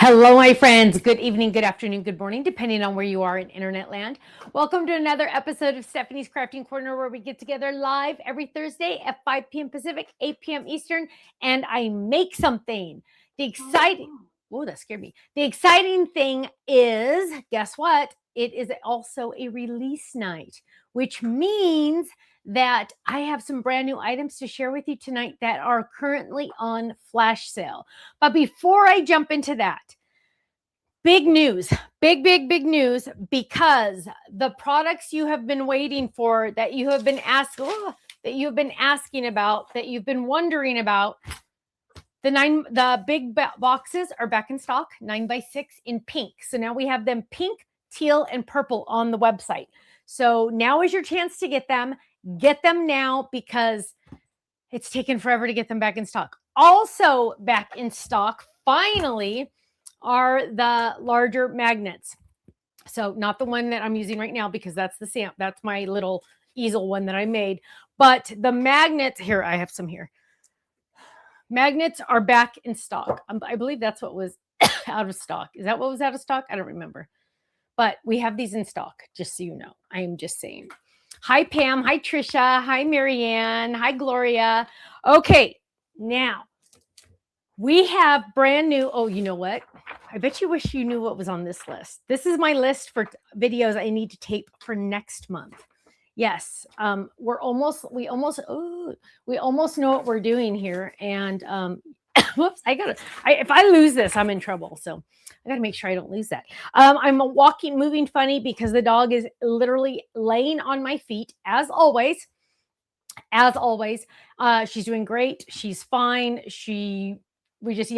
Hello, my friends. Good evening, good afternoon, good morning, depending on where you are in internet land. Welcome to another episode of Stephanie's Crafting Corner, where we get together live every Thursday at 5 p.m. Pacific, 8 p.m. Eastern, and I make something. The exciting, oh, that scared me. The exciting thing is, guess what? It is also a release night, which means that I have some brand new items to share with you tonight that are currently on flash sale. But before I jump into that, big news, big news, because the products you have been waiting for, that you have been asking about, that you've been wondering about, the big boxes are back in stock, 9x6 in pink. So now we have them pink, teal, and purple on the website. So now is your chance to get them. Get them now, because it's taken forever to get them back in stock. Also back in stock, finally, are the larger magnets. So not the one that I'm using right now, because that's that's my little easel one that I made. But the magnets, here, I have some here. Magnets are back in stock. I believe that's what was out of stock. Is that what was out of stock? I don't remember. But we have these in stock, just so you know. I am just saying. Hi, Pam. Hi, Trisha. Hi, Marianne. Hi, Gloria. Okay, now we have brand new. Oh, you know what? I bet you wish you knew what was on this list. This is my list for videos I need to tape for next month. Yes, we almost know what we're doing here. And whoops, if I lose this, I'm in trouble. So I gotta make sure I don't lose that. I'm moving funny because the dog is literally laying on my feet, as always. She's doing great. She's fine. We just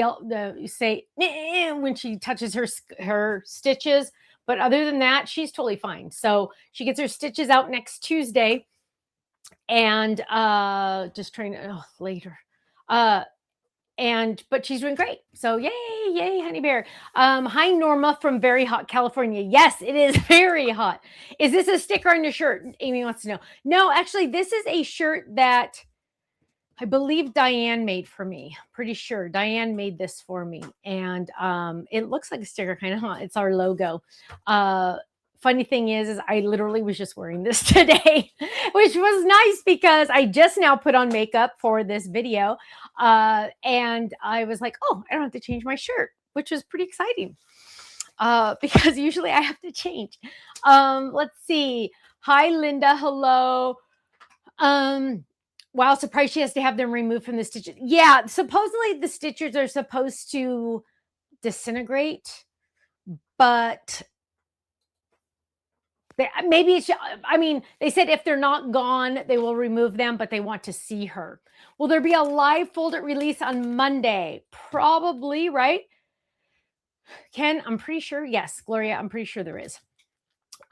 say when she touches her stitches. But other than that, she's totally fine. So she gets her stitches out next Tuesday, and just trying to later. But she's doing great. So yay, honey bear. Hi, Norma from very hot California. Yes, it is very hot. Is this a sticker on your shirt? Amy wants to know. No, actually, this is a shirt that I believe Diane made for me. Pretty sure Diane made this for me. And it looks like a sticker, kind of hot. It's our logo. Funny thing is I literally was just wearing this today, which was nice because I just now put on makeup for this video. And I was like, oh, I don't have to change my shirt, which was pretty exciting. Because usually I have to change. Let's see. Hi, Linda. Hello. Wow, surprised she has to have them removed from the stitches. Yeah, supposedly the stitches are supposed to disintegrate, but they said if they're not gone, they will remove them, but they want to see her. Will there be a live folded release on Monday? Probably, right? Ken, I'm pretty sure. Yes, Gloria, I'm pretty sure there is.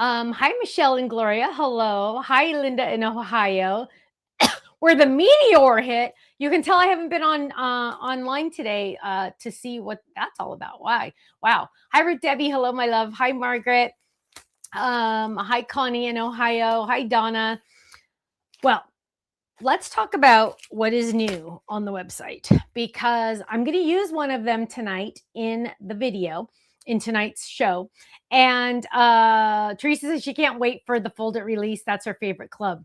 Hi, Michelle and Gloria. Hello. Hi, Linda in Ohio. Where the meteor hit, you can tell I haven't been online today to see what that's all about. Why? Wow. Hi, Ruth Debbie. Hello, my love. Hi, Margaret. Hi, Connie in Ohio. Hi, Donna. Well, let's talk about what is new on the website, because I'm going to use one of them tonight in the video, in tonight's show. And Teresa says she can't wait for the folded release. That's her favorite club.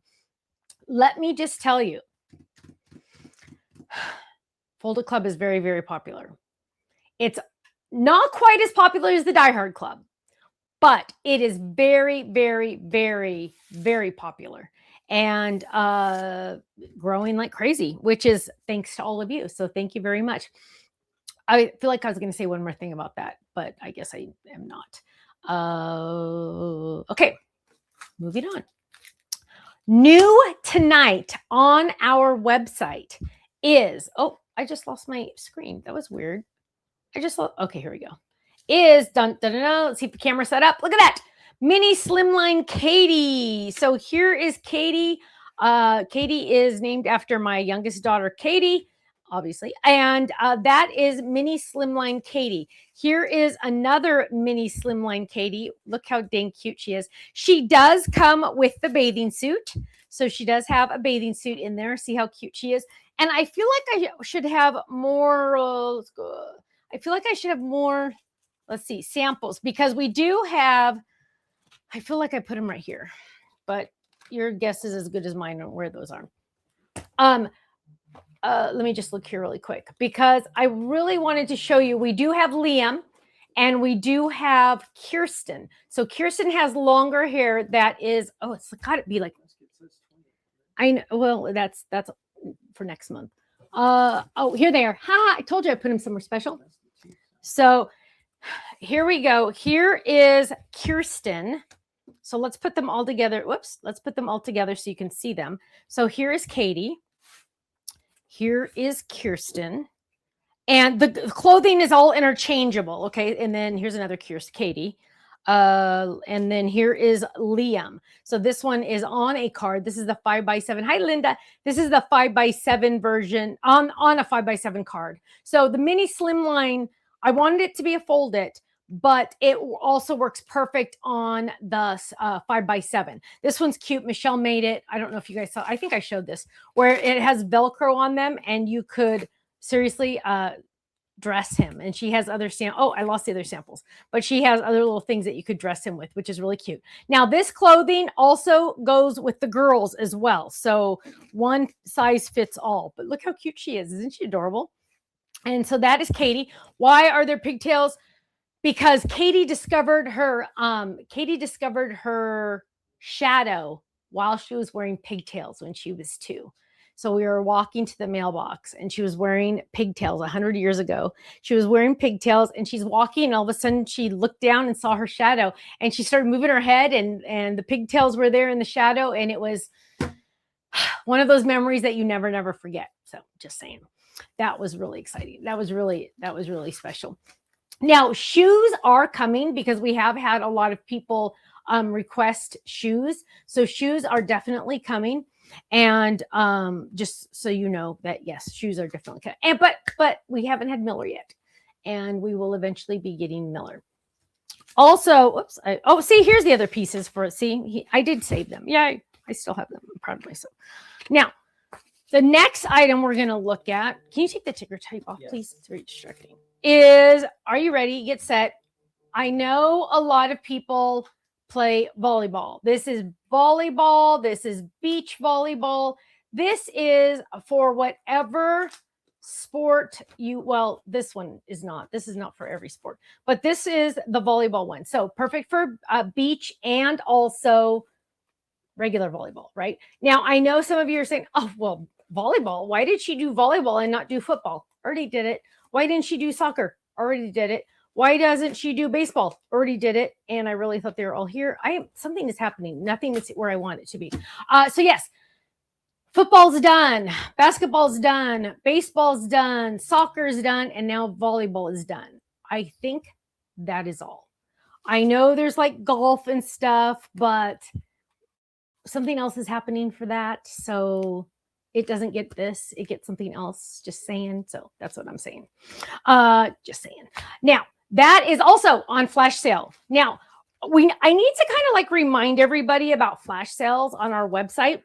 Let me just tell you, Folded Club is very, very popular. It's not quite as popular as the Die Hard Club, but it is very, very, very, very popular and growing like crazy, which is thanks to all of you. So thank you very much. I feel like I was going to say one more thing about that, but I guess I am not. Okay, moving on. New tonight on our website is, oh, I just lost my screen. That was weird. Okay, here we go. Let's see if the camera set up. Look at that. Mini Slimline Katie. So here is Katie. Katie is named after my youngest daughter, Katie, obviously. And that is Mini Slimline Katie. Here is another Mini Slimline Katie. Look how dang cute she is. She does come with the bathing suit. So she does have a bathing suit in there. See how cute she is. And I feel like I should have more. I feel like I should have more let's see, samples, because we do have, I feel like I put them right here, but your guess is as good as mine on where those are. Let me just look here really quick, because I really wanted to show you, we do have Liam and we do have Kirsten. So Kirsten has longer hair that is, oh, it's got to be like, I know, well, that's for next month. Oh, here they are. Ha, I told you I put them somewhere special. So here we go. Here is Kirsten. So let's put them all together. Whoops, let's put them all together so you can see them. So here is Katie. Here is Kirsten. And the clothing is all interchangeable. Okay. And then here's another Katie. And then here is Liam. So this one is on a card. This is the 5x7. Hi, Linda. This is the 5x7 version on a 5x7 card. So the mini Slimline, I wanted it to be a fold it, but it also works perfect on the 5x7. This one's cute. Michelle made it. I don't know if you guys saw, I think I showed this, where it has Velcro on them and you could seriously dress him. And she has other oh, I lost the other samples, but she has other little things that you could dress him with, which is really cute. Now this clothing also goes with the girls as well. So one size fits all, but look how cute she is. Isn't she adorable? And so that is Katie. Why are there pigtails? Because Katie discovered her shadow while she was wearing pigtails when she was 2. So we were walking to the mailbox and she was wearing pigtails 100 years ago. She was wearing pigtails and she's walking and all of a sudden she looked down and saw her shadow and she started moving her head and the pigtails were there in the shadow. And it was one of those memories that you never forget. So just saying, that was really exciting. That was really special. Now shoes are coming because we have had a lot of people request shoes. So shoes are definitely coming. And just so you know that, yes, shoes are definitely coming. And but we haven't had Miller yet. And we will eventually be getting Miller. Also, oops. See, here's the other pieces for it. See, I did save them. Yeah, I still have them. I'm proud of myself. Now, the next item we're going to look at, can you take the ticker tape off, please? It's very distracting. Is, are you ready? Get set. I know a lot of people play volleyball. This is volleyball. This is beach volleyball. This is for whatever sport you, well, this one is not. This is not for every sport, but this is the volleyball one. So perfect for beach and also regular volleyball, right? Now, I know some of you are saying, oh, well, volleyball. Why did she do volleyball and not do football? Already did it. Why didn't she do soccer? Already did it. Why doesn't she do baseball? Already did it. And I really thought they were all here. Something is happening. Nothing is where I want it to be. So yes, football's done. Basketball's done. Baseball's done. Soccer's done. And now volleyball is done. I think that is all. I know there's like golf and stuff, but something else is happening for that. So it doesn't get this. It gets something else. Just saying. So that's what I'm saying. Just saying. Now, that is also on flash sale. Now, I need to kind of like remind everybody about flash sales on our website.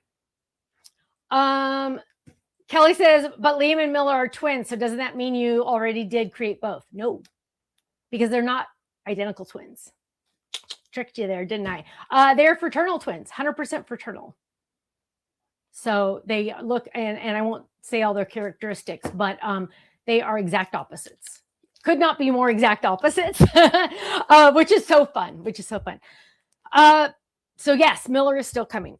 Kelly says, but Liam and Miller are twins. So doesn't that mean you already did create both? No, because they're not identical twins. Tricked you there, didn't I? They're fraternal twins, 100% fraternal. So they look, and I won't say all their characteristics, but they are exact opposites. Could not be more exact opposites, which is so fun, so yes, Miller is still coming.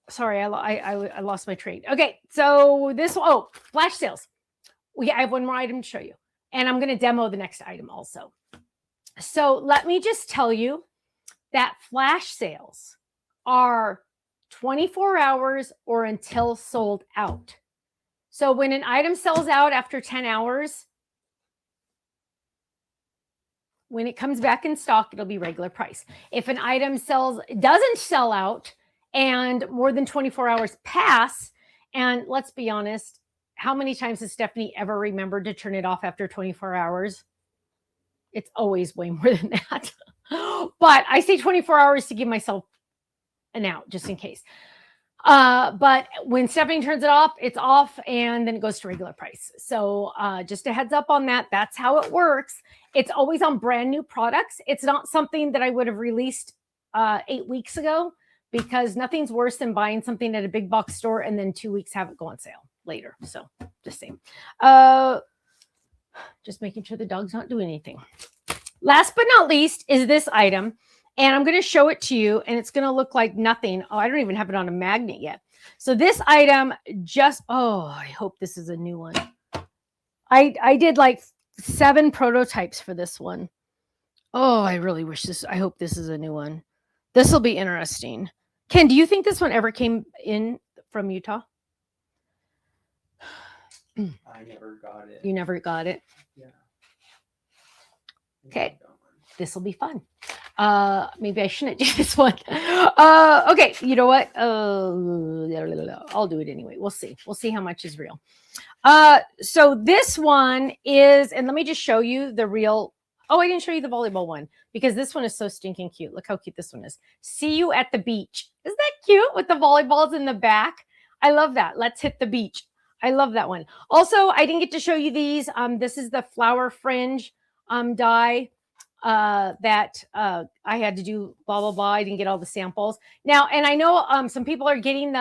Sorry, I lost my train. Okay, so this, flash sales. I have one more item to show you, and I'm going to demo the next item also. So let me just tell you that flash sales are 24 hours or until sold out. So when an item sells out after 10 hours, when it comes back in stock, it'll be regular price. If an item doesn't sell out and more than 24 hours pass, and let's be honest, how many times has Stephanie ever remembered to turn it off after 24 hours? It's always way more than that. But I say 24 hours to give myself an out just in case. But when Stephanie turns it off, it's off and then it goes to regular price. So just a heads up on that. That's how it works. It's always on brand new products. It's not something that I would have released 8 weeks ago, because nothing's worse than buying something at a big box store and then 2 weeks have it go on sale later. So just saying. Just making sure the dog's not doing anything. Last but not least is this item. And I'm going to show it to you, and it's going to look like nothing. Oh, I don't even have it on a magnet yet. So this item I hope this is a new one. I did like 7 prototypes for this one. Oh, I really wish I hope this is a new one. This will be interesting. Ken, do you think this one ever came in from Utah? I never got it. You never got it? Yeah. Okay. This will be fun. Maybe I shouldn't do this one. Okay, you know what? I'll do it anyway. We'll see. We'll see how much is real. So this one is, and let me just show you the real. Oh, I didn't show you the volleyball one because this one is so stinking cute. Look how cute this one is. See you at the beach. Isn't that cute with the volleyballs in the back? I love that. Let's hit the beach. I love that one. Also, I didn't get to show you these. This is the flower fringe die that I had to do blah, blah, blah. I didn't get all the samples. Now, and I know some people are getting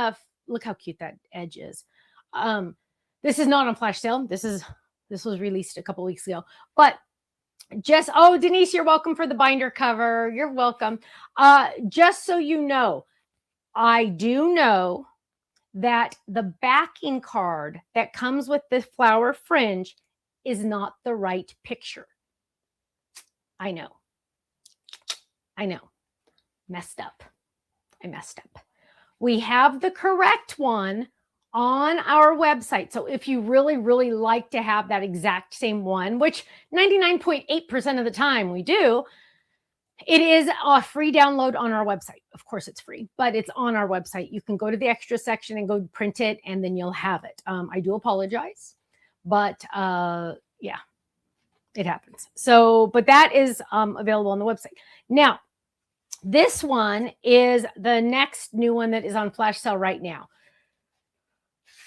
look how cute that edge is. This is not on flash sale. This was released a couple weeks ago, but Denise, you're welcome for the binder cover. You're welcome. Just so you know, I do know that the backing card that comes with the flower fringe is not the right picture. I know. Messed up. I messed up. We have the correct one on our website. So if you really, really like to have that exact same one, which 99.8% of the time we do, it is a free download on our website. Of course, it's free, but it's on our website. You can go to the extra section and go print it, and then you'll have it. I do apologize, but yeah, it happens. So, but that is available on the website. Now, this one is the next new one that is on flash sale right now.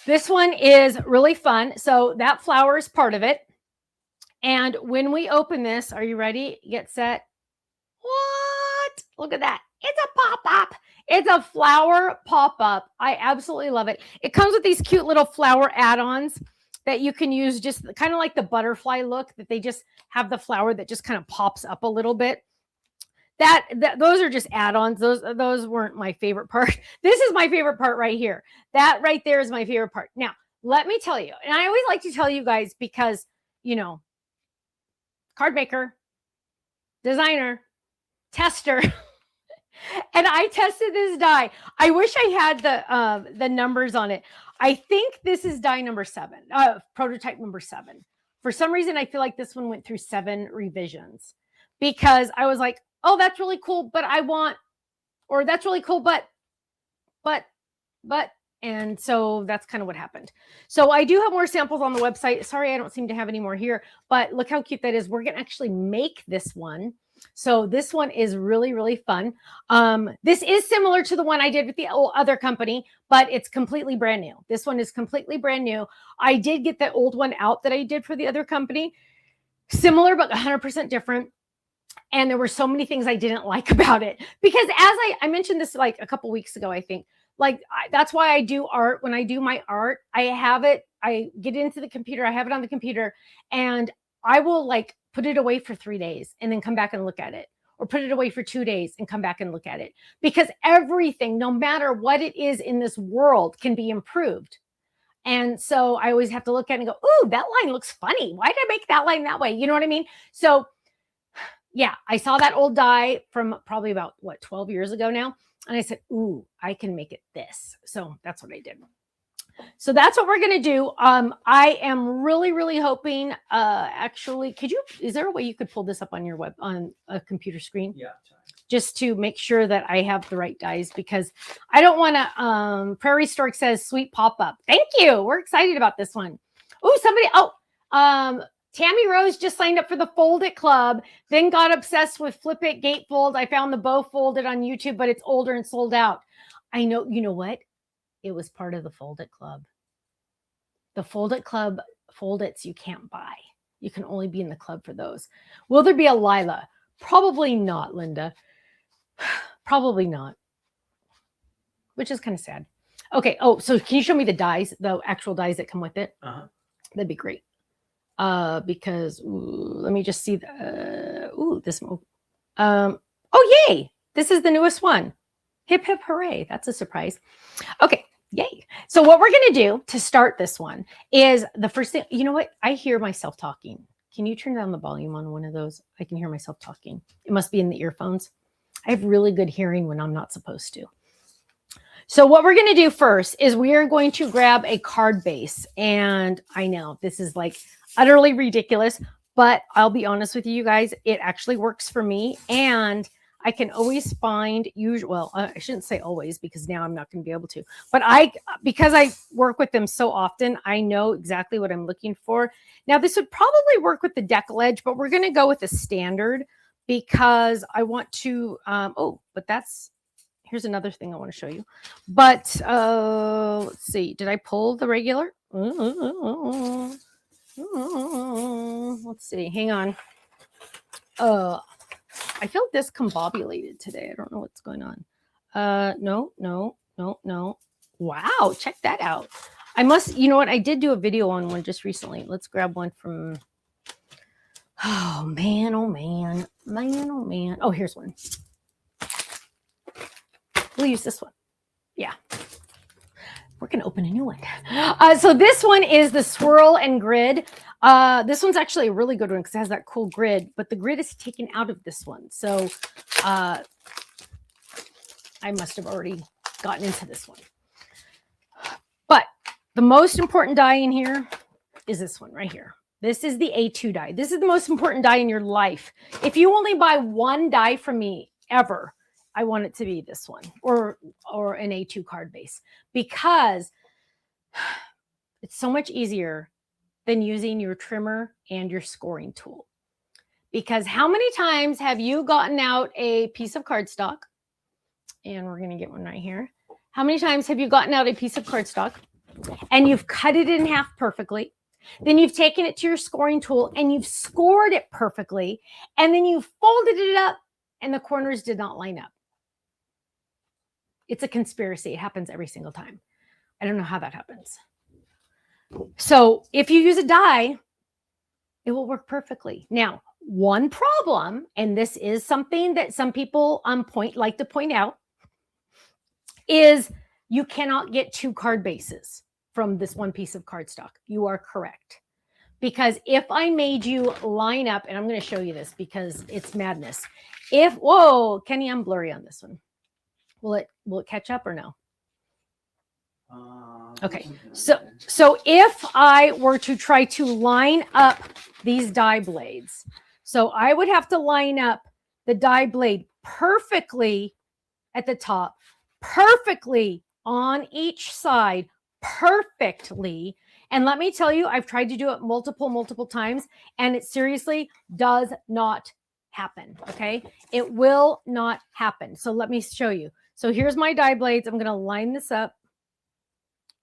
This one is really fun. So that flower is part of it. And when we open this, are you ready? Get set. What? Look at that. It's a pop-up. It's a flower pop-up. I absolutely love it. It comes with these cute little flower add-ons that you can use, just kind of like the butterfly look, that they just have the flower that just kind of pops up a little bit. Those are just add-ons. Those weren't my favorite part. This is my favorite part right here. That right there is my favorite part. Now, let me tell you, and I always like to tell you guys because, you know, card maker, designer, tester, and I tested this die. I wish I had the numbers on it. I think this is die number 7, prototype number 7. For some reason, I feel like this one went through 7 revisions because I was like, oh, that's really cool, but that's really cool, but, and so that's kind of what happened. So I do have more samples on the website. Sorry, I don't seem to have any more here, but look how cute that is. We're going to actually make this one. So this one is really, really fun. This is similar to the one I did with the other company, but it's completely brand new. This one is completely brand new. I did get the old one out that I did for the other company. Similar, but 100% different. And there were so many things I didn't like about it because as I mentioned this like a couple weeks ago, I think, that's why I do art. When I do my art, I have it, I get into the computer, I have it on the computer, and I will like put it away for 3 days and then come back and look at it, or put it away for 2 days and come back and look at it, because everything, no matter what it is in this world, can be improved. And so I always have to look at it and go, ooh, that line looks funny. Why did I make that line that way? You know what I mean? So yeah, I saw that old die from probably about 12 years ago now. And I said, ooh, I can make it this. So that's what I did. So that's what we're going to do. I am really, really hoping, actually, is there a way you could pull this up on on a computer screen? Yeah. Just to make sure that I have the right dies, because I don't want to, Prairie Stork says sweet pop-up. Thank you. We're excited about this one. Tammy Rose just signed up for the Fold It Club, then got obsessed with Flip It Gatefold. I found the bow folded on YouTube, but it's older and sold out. I know, you know what? It was part of the Fold It Club. The Fold It Club Fold-Its you can't buy. You can only be in the club for those. Will there be a Lila? Probably not, Linda. Probably not. Which is kind of sad. Okay. Oh, so can you show me the dies, the actual dies that come with it? That'd be great. Because let me just see the this one. Oh, yay! This is the newest one. Hip hip hooray! That's a surprise. Okay, yay! So what we're gonna do to start this one is the first thing. You know what? I hear myself talking. Can you turn down the volume on one of those? I can hear myself talking. It must be in the earphones. I have really good hearing when I'm not supposed to. So what we're going to do first is we are going to grab a card base. And I know this is like utterly ridiculous, but I'll be honest with you guys, it actually works for me. And I can always find well, I shouldn't say always because now I'm not going to be able to, but because I work with them so often, I know exactly what I'm looking for. Now this would probably work with the decal edge, but we're going to go with the standard because I want to, here's another thing I want to show you. But let's see. Did I pull the regular? Let's see. Hang on. I feel discombobulated today. I don't know what's going on. No. Wow, check that out. I must, you know what? I did do a video on one just recently. Let's grab one from, oh man. Oh, here's one. We'll use this one. Yeah. We're going to open a new one. So this one is the swirl and grid. This one's actually a really good one because it has that cool grid, but the grid is taken out of this one. So I must have already gotten into this one. But the most important die in here is this one right here. This is the A2 die. This is the most important die in your life. If you only buy one die from me ever, I want it to be this one or an A2 card base because it's so much easier than using your trimmer and your scoring tool. Because how many times have you gotten out a piece of cardstock? And we're going to get one right here. How many times have you gotten out a piece of cardstock and you've cut it in half perfectly? Then you've taken it to your scoring tool and you've scored it perfectly. And then you folded it up and the corners did not line up. It's a conspiracy. It happens every single time. I don't know how that happens. So if you use a die, it will work perfectly. Now, one problem, and this is something that some people like to point out, is you cannot get two card bases from this one piece of cardstock. You are correct. Because if I made you line up, and I'm going to show you this because it's madness. Whoa, Kenny, I'm blurry on this one. Will it catch up or no? Okay. So if I were to try to line up these die blades, so I would have to line up the die blade perfectly at the top, perfectly on each side, perfectly. And let me tell you, I've tried to do it multiple times, and it seriously does not happen. Okay. It will not happen. So let me show you. So here's my die blades. I'm going to line this up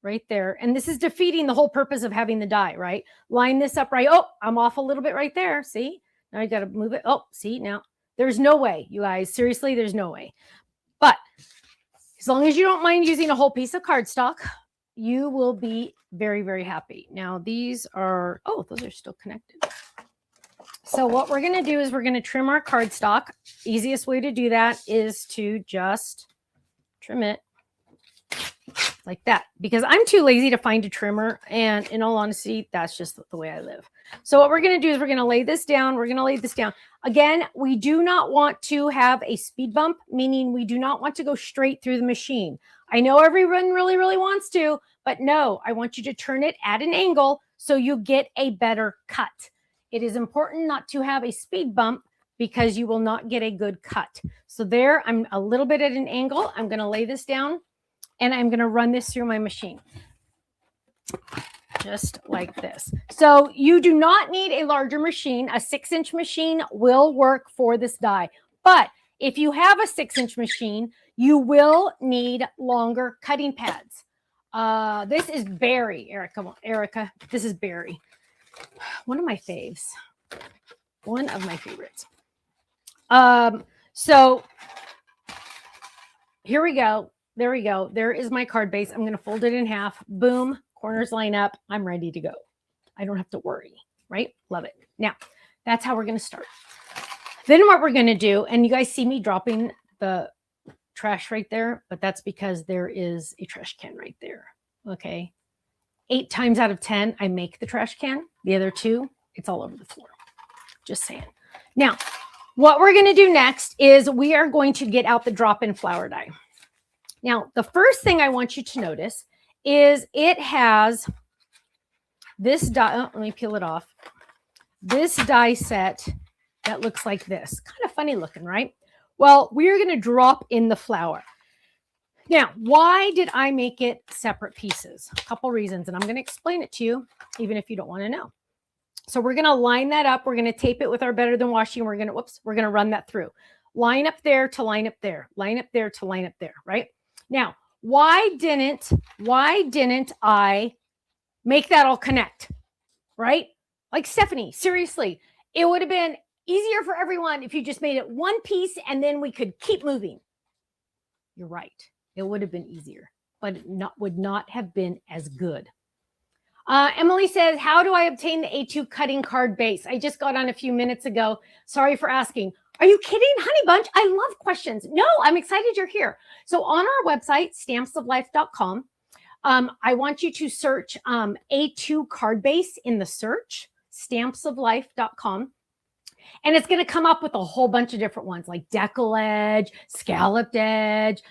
right there. And this is defeating the whole purpose of having the die, right? Line this up right. Oh, I'm off a little bit right there. See? Now I got to move it. Oh, see now. There's no way, you guys. Seriously, there's no way. But as long as you don't mind using a whole piece of cardstock, you will be very, very happy. Now these are, those are still connected. So what we're going to do is we're going to trim our cardstock. Easiest way to do that is to just trim it like that, because I'm too lazy to find a trimmer. And in all honesty, that's just the way I live. So what we're going to do is we're going to lay this down. We're going to lay this down. Again, we do not want to have a speed bump, meaning we do not want to go straight through the machine. I know everyone really, really wants to, but no, I want you to turn it at an angle so you get a better cut. It is important not to have a speed bump because you will not get a good cut. So there, I'm a little bit at an angle. I'm going to lay this down and I'm going to run this through my machine. Just like this. So you do not need a larger machine. A 6-inch machine will work for this die. But if you have a 6-inch machine, you will need longer cutting pads. This is Barry, Erica. This is Barry. One of my faves. One of my favorites. So here we go. There we go. There is my card base. I'm going to fold it in half. Boom. Corners line up. I'm ready to go. I don't have to worry, right? Love it. Now, that's how we're going to start. Then what we're going to do, and you guys see me dropping the trash right there, but that's because there is a trash can right there. Okay. 8 times out of 10, I make the trash can. The other 2, it's all over the floor. Just saying. Now, what we're going to do next is we are going to get out the drop-in flower die. Now, the first thing I want you to notice is it has this die. Oh, let me peel it off. This die set that looks like this. Kind of funny looking, right? Well, we're going to drop in the flower. Now, why did I make it separate pieces? A couple reasons, and I'm going to explain it to you, even if you don't want to know. So we're going to line that up. We're going to tape it with our Better Than Washing. We're going to run that through. Line up there to line up there. Line up there to line up there, right? Now, why didn't I make that all connect, right? Like Stephanie, seriously, it would have been easier for everyone if you just made it one piece and then we could keep moving. You're right. It would have been easier, but it would not have been as good. Emily says, how do I obtain the A2 cutting card base? I just got on a few minutes ago. Sorry for asking. Are you kidding, Honey Bunch? I love questions. No, I'm excited you're here. So on our website, stampsoflife.com, I want you to search A2 card base in the search, stampsoflife.com. And it's going to come up with a whole bunch of different ones like decal edge, scalloped edge,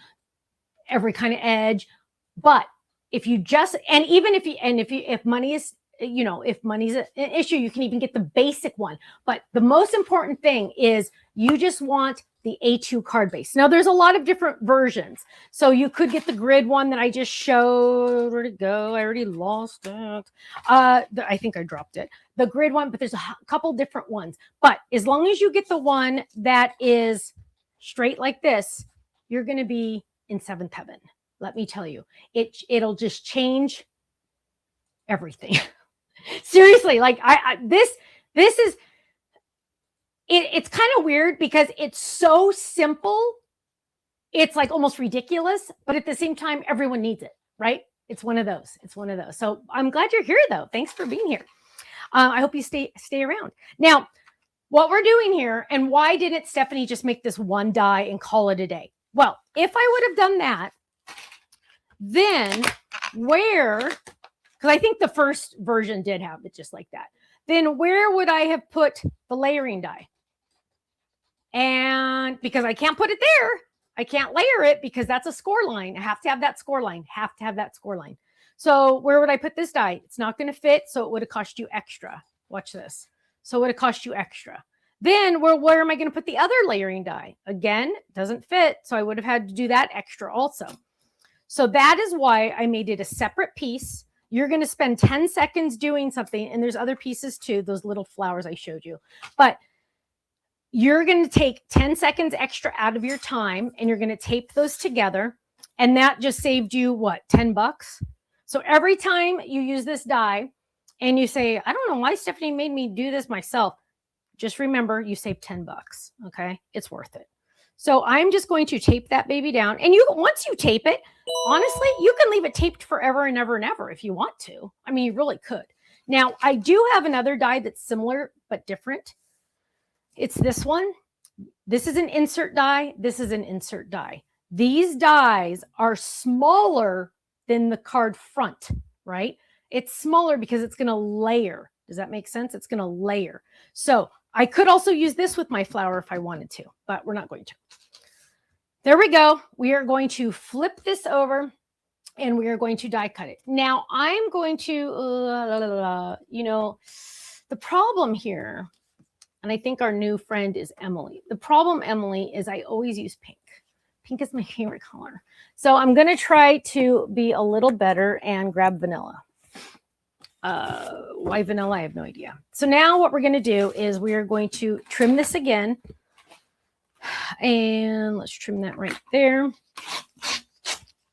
every kind of edge. But if you just, and even if money is, if money's an issue, you can even get the basic one. But the most important thing is you just want the A2 card base. Now there's a lot of different versions. So you could get the grid one that I just showed. Where'd it go? I already lost it. I think I dropped it. The grid one, but there's a couple different ones. But as long as you get the one that is straight like this, you're going to be in 7th heaven. Let me tell you, it'll just change everything. Seriously, like this is, it's kind of weird because it's so simple. It's like almost ridiculous, but at the same time, everyone needs it, right? It's one of those. It's one of those. So I'm glad you're here though. Thanks for being here. I hope you stay around. Now, what we're doing here, and why didn't Stephanie just make this one die and call it a day? Well, if I would have done that, then because I think the first version did have it just like that, then where would I have put the layering die? And because I can't put it there, I can't layer it because that's a score line. I have to have that score line, So where would I put this die? It's not going to fit, so it would have cost you extra. Watch this. So it would have cost you extra. Then where am I going to put the other layering die? Again, doesn't fit, so I would have had to do that extra also. So that is why I made it a separate piece. You're going to spend 10 seconds doing something, and there's other pieces too, those little flowers I showed you. But you're going to take 10 seconds extra out of your time, and you're going to tape those together, and that just saved you, what, $10? So every time you use this die, and you say, I don't know why Stephanie made me do this myself, just remember you save $10, okay? It's worth it. So I'm just going to tape that baby down. And once you tape it, honestly, you can leave it taped forever and ever and ever if you want to. I mean, you really could. Now, I do have another die that's similar but different. It's this one. This is an insert die. This is an insert die. These dies are smaller than the card front, right? It's smaller because it's going to layer. Does that make sense? It's going to layer. So I could also use this with my flower if I wanted to, but we're not going to. There we go. We are going to flip this over and we are going to die cut it. Now I'm going to, the problem here, and I think our new friend is Emily. The problem, Emily, is I always use pink. Pink is my favorite color. So I'm going to try to be a little better and grab vanilla. Why vanilla? I have no idea. So now what we're going to do is we are going to trim this again. And let's trim that right there.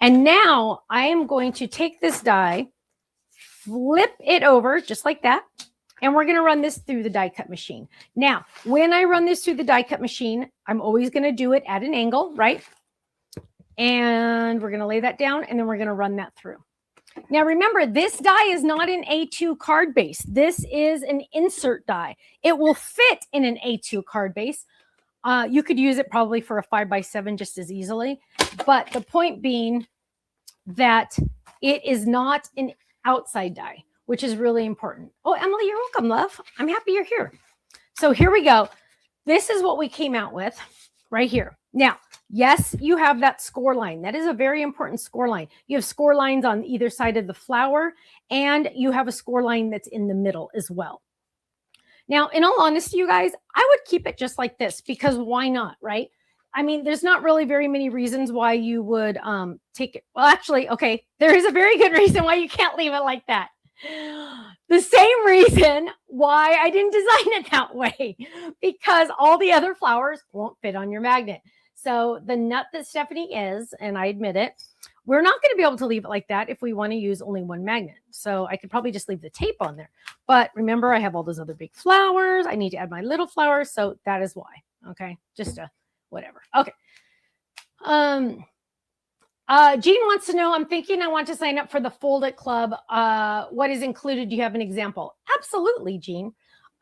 And now I am going to take this die, flip it over just like that. And we're going to run this through the die cut machine. Now, when I run this through the die cut machine, I'm always going to do it at an angle, right? And we're going to lay that down, and then we're going to run that through. Now, remember, this die is not an A2 card base. This is an insert die. It will fit in an A2 card base. You could use it probably for a 5x7 just as easily. But the point being that it is not an outside die, which is really important. Oh, Emily, you're welcome, love. I'm happy you're here. So here we go. This is what we came out with right here. Now, yes, you have that score line. That is a very important score line. You have score lines on either side of the flower, and you have a score line that's in the middle as well. Now, in all honesty, you guys, I would keep it just like this because why not, right? I mean, there's not really very many reasons why you would take it. Well, actually, okay, there is a very good reason why you can't leave it like that. The same reason why I didn't design it that way, because all the other flowers won't fit on your magnet. So the nut that Stephanie is, and I admit it, we're not going to be able to leave it like that if we want to use only one magnet. So I could probably just leave the tape on there. But remember, I have all those other big flowers. I need to add my little flowers. So that is why. Okay. Just a whatever. Okay. Jean wants to know, I'm thinking I want to sign up for the Fold It Club. What is included? Do you have an example? Absolutely, Jean.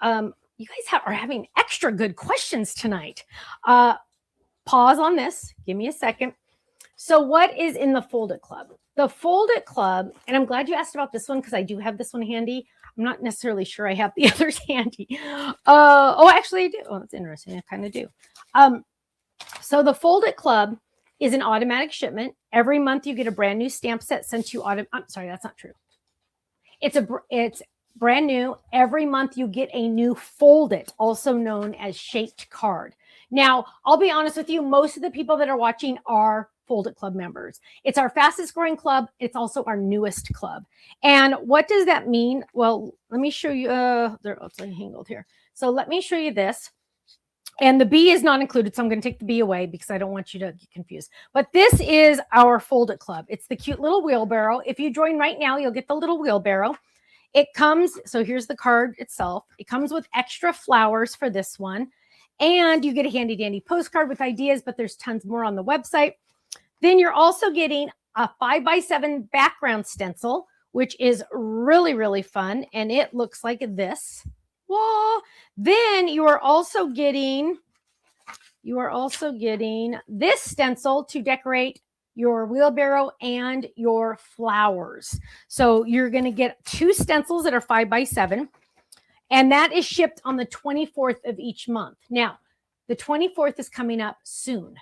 You guys are having extra good questions tonight. Pause on this. Give me a second. So what is in the Fold It Club? The Fold It Club, and I'm glad you asked about this one because I do have this one handy. I'm not necessarily sure I have the others handy. Oh, actually I do. Oh, that's interesting. I kind of do. So the Fold It Club is an automatic shipment. Every month you get a brand new stamp set sent to you. I'm sorry, that's not true. It's brand new. Every month you get a new Fold It, also known as shaped card. Now, I'll be honest with you, most of the people that are watching are Fold It Club members. It's our fastest growing club. It's also our newest club. And what does that mean? Well, let me show you. It's angled here. So let me show you this. And the B is not included, so I'm going to take the B away because I don't want you to get confused. But this is our Fold It Club. It's the cute little wheelbarrow. If you join right now, you'll get the little wheelbarrow. It comes, so here's the card itself. It comes with extra flowers for this one. And you get a handy dandy postcard with ideas, but there's tons more on the website. Then you're also getting a 5x7 background stencil, which is really, really fun. And it looks like this. Whoa. Then you are also getting this stencil to decorate your wheelbarrow and your flowers. So you're going to get 2 stencils that are 5x7. And that is shipped on the 24th of each month. Now, the 24th is coming up soon.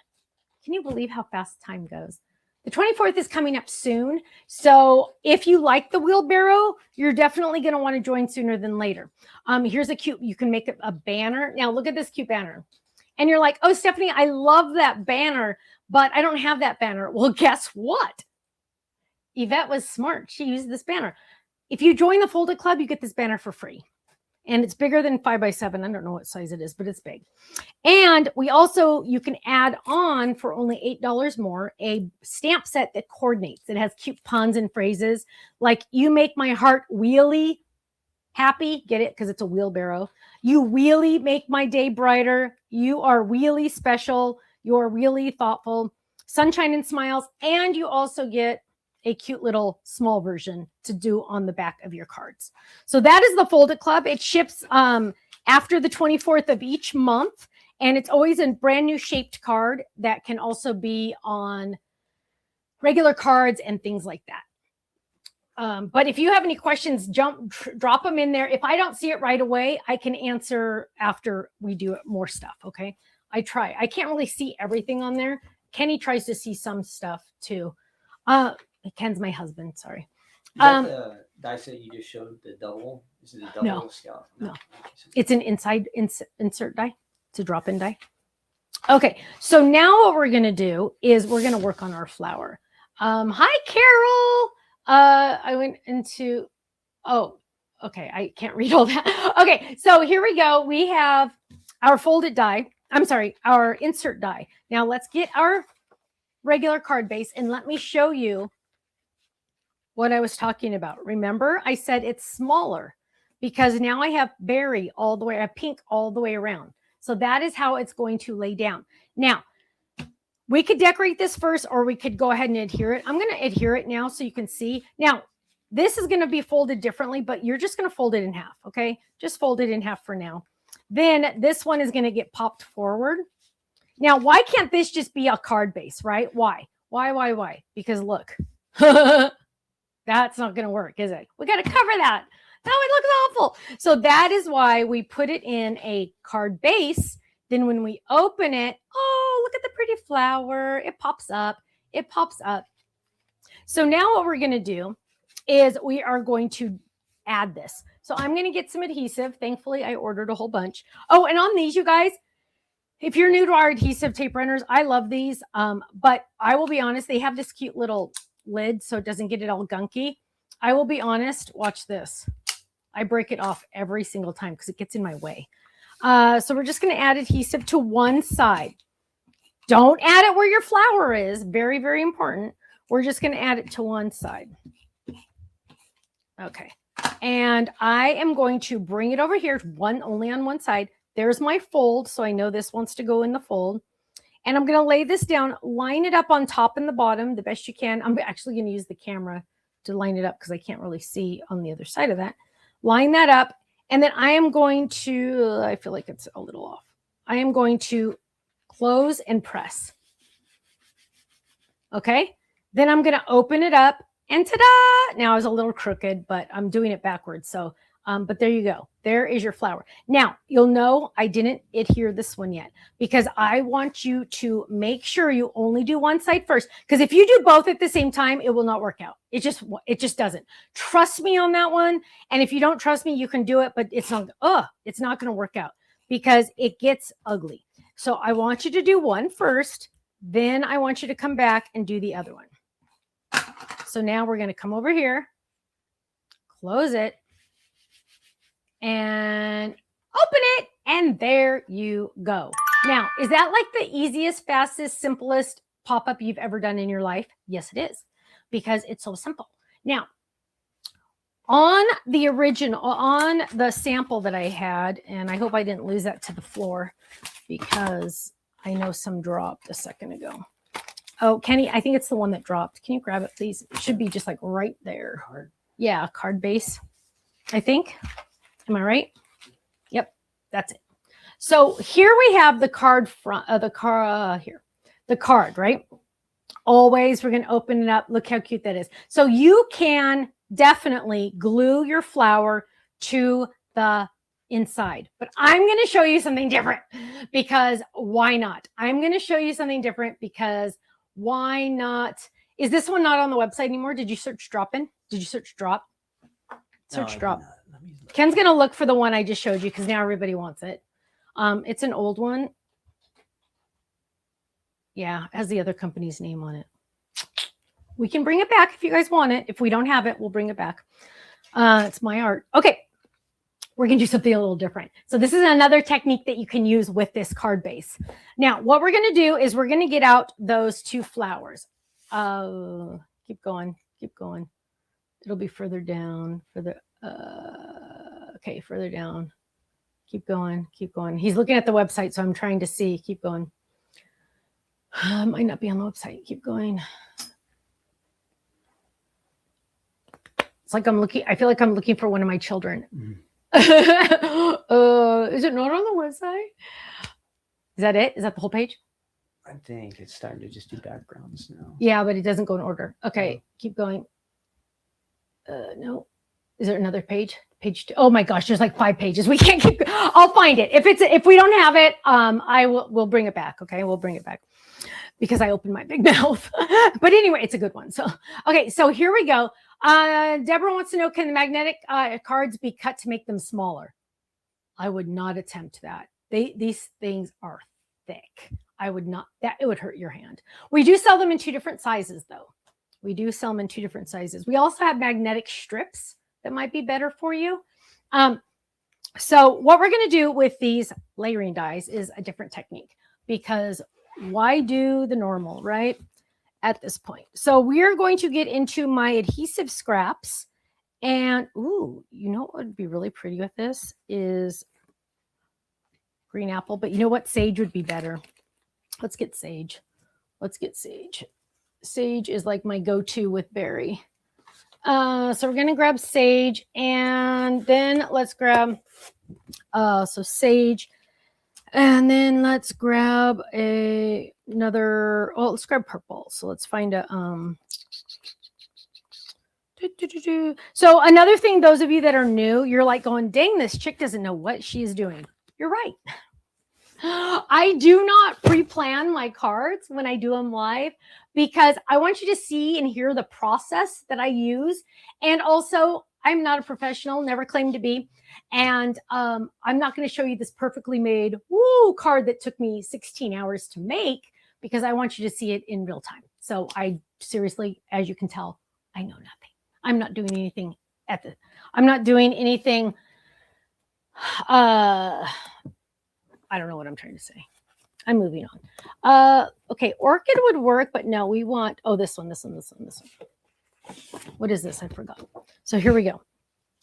Can you believe how fast time goes? The 24th is coming up soon. So if you like the wheelbarrow, you're definitely going to want to join sooner than later. Here's a cute, you can make a banner. Now look at this cute banner. And you're like, oh, Stephanie, I love that banner, but I don't have that banner. Well, guess what? Yvette was smart. She used this banner. If you join the Fold It Club, you get this banner for free. And it's bigger than 5x7. I don't know what size it is, but it's big. And we also, you can add on for only $8 more, a stamp set that coordinates. It has cute puns and phrases like, you make my heart wheelie happy. Get it? Because it's a wheelbarrow. You wheelie make my day brighter. You are really special. You're really thoughtful. Sunshine and smiles. And you also get a cute little small version to do on the back of your cards. So that is the Fold It Club. It ships after the 24th of each month, and it's always a brand new shaped card that can also be on regular cards and things like that. But if you have any questions, drop them in there. If I don't see it right away, I can answer after we do more stuff, okay? I try. I can't really see everything on there. Kenny tries to see some stuff too. Ken's my husband, sorry. Is that the die set you just showed, the double? Is it a double No, scale? No. It's an inside insert die. It's a drop-in die. Okay, so now what we're going to do is we're going to work on our flower. Hi, Carol. I went into, oh, okay, I can't read all that. Okay, so here we go. We have our folded die. I'm sorry, our insert die. Now let's get our regular card base and let me show you what I was talking about. Remember, I said it's smaller because now I have berry all the way, I have pink all the way around. So that is how it's going to lay down. Now, we could decorate this first, or we could go ahead and adhere it. I'm going to adhere it now so you can see. Now, this is going to be folded differently, but you're just going to fold it in half, okay? Just fold it in half for now. Then this one is going to get popped forward. Now, why can't this just be a card base, right? Why? Why? Because look, that's not going to work, is it? We got to cover that. Now it looks awful. So that is why we put it in a card base. Then when we open it, oh, look at the pretty flower. It pops up. It pops up. So now what we're going to do is we are going to add this. So I'm going to get some adhesive. Thankfully, I ordered a whole bunch. Oh, and on these, you guys, if you're new to our adhesive tape runners, I love these. But I will be honest, they have this cute little lid so it doesn't get it all gunky. I will be honest, watch this. I break it off every single time because it gets in my way. So we're just going to add adhesive to one side. Don't add it where your flower is. Very, very important. We're just going to add it to one side. Okay. And I am going to bring it over here, only on one side. There's my fold, so I know this wants to go in the fold. And I'm going to lay this down, line it up on top and the bottom the best you can. I'm actually going to use the camera to line it up because I can't really see on the other side of that. Line that up. And then I am going to, I feel like it's a little off. I am going to close and press. Okay. Then I'm going to open it up and ta-da! Now I was a little crooked, but I'm doing it backwards. So, but there you go. There is your flower. Now you'll know I didn't adhere this one yet because I want you to make sure you only do one side first. Because if you do both at the same time, it will not work out. It just doesn't. Trust me on that one. And if you don't trust me, you can do it, but it's not going to work out because it gets ugly. So I want you to do one first. Then I want you to come back and do the other one. So now we're going to come over here, close it, and open it. And there you go. Now, is that like the easiest, fastest, simplest pop-up you've ever done in your life? Yes, it is, because it's so simple. Now, on the original, on the sample that I had, and I hope I didn't lose that to the floor because I know some dropped a second ago. Oh, Kenny, I think it's the one that dropped. Can you grab it, please? It should be just like right there. Card. Yeah, card base, I think. Am I right? Yep, that's it. So here we have the card front, the card, right? Always, we're going to open it up. Look how cute that is. So you can definitely glue your flower to the inside, but I'm going to show you something different because why not? I'm going to show you something different because why not? Is this one not on the website anymore? Did you search drop-in? Did you search drop? Search No, drop. Ken's going to look for the one I just showed you because now everybody wants it. It's an old one. Yeah, it has the other company's name on it. We can bring it back if you guys want it. If we don't have it, we'll bring it back. It's my art. Okay. We're going to do something a little different. So this is another technique that you can use with this card base. Now, what we're going to do is we're going to get out those two flowers. Keep going. Keep going. It'll be further down. Okay, further down. Keep going. Keep going. He's looking at the website, so I'm trying to see. Keep going. Might not be on the website. Keep going. It's like I'm looking. I feel like I'm looking for one of my children. Mm. Is it not on the website? Is that it? Is that the whole page? I think it's starting to just do backgrounds now. Yeah, but it doesn't go in order. Okay, keep going. No. Is there another page? Page 2. Oh my gosh, there's like 5 pages. We can't keep. I'll find it. If we don't have it, we'll bring it back. Okay, we'll bring it back because I opened my big mouth. But anyway, it's a good one. So okay, so here we go. Deborah wants to know, can the magnetic cards be cut to make them smaller? I would not attempt that. These things are thick. I would not. It would hurt your hand. We do sell them in 2 different sizes, though. We do sell them in 2 different sizes. We also have magnetic strips that might be better for you. So what we're going to do with these layering dies is a different technique because why do the normal, right? At this point. So we're going to get into my adhesive scraps And, ooh, you know what would be really pretty with this is green apple. But you know what? Sage would be better. Let's get sage. Let's get sage. Sage is like my go-to with berry. So we're going to grab sage. And then let's grab, so sage. And then let's grab another, oh, let's grab purple. So let's find a, so another thing, those of you that are new, you're like going, dang, this chick doesn't know what she's doing. You're right. I do not pre-plan my cards when I do them live because I want you to see and hear the process that I use. And also, I'm not a professional, never claimed to be. And I'm not going to show you this perfectly made card that took me 16 hours to make because I want you to see it in real time. So I seriously, as you can tell, I know nothing. I'm not doing anything I'm not doing anything. I don't know what I'm trying to say. I'm moving on. Okay, orchid would work, but no, we want, this one. What is this? I forgot. So here we go.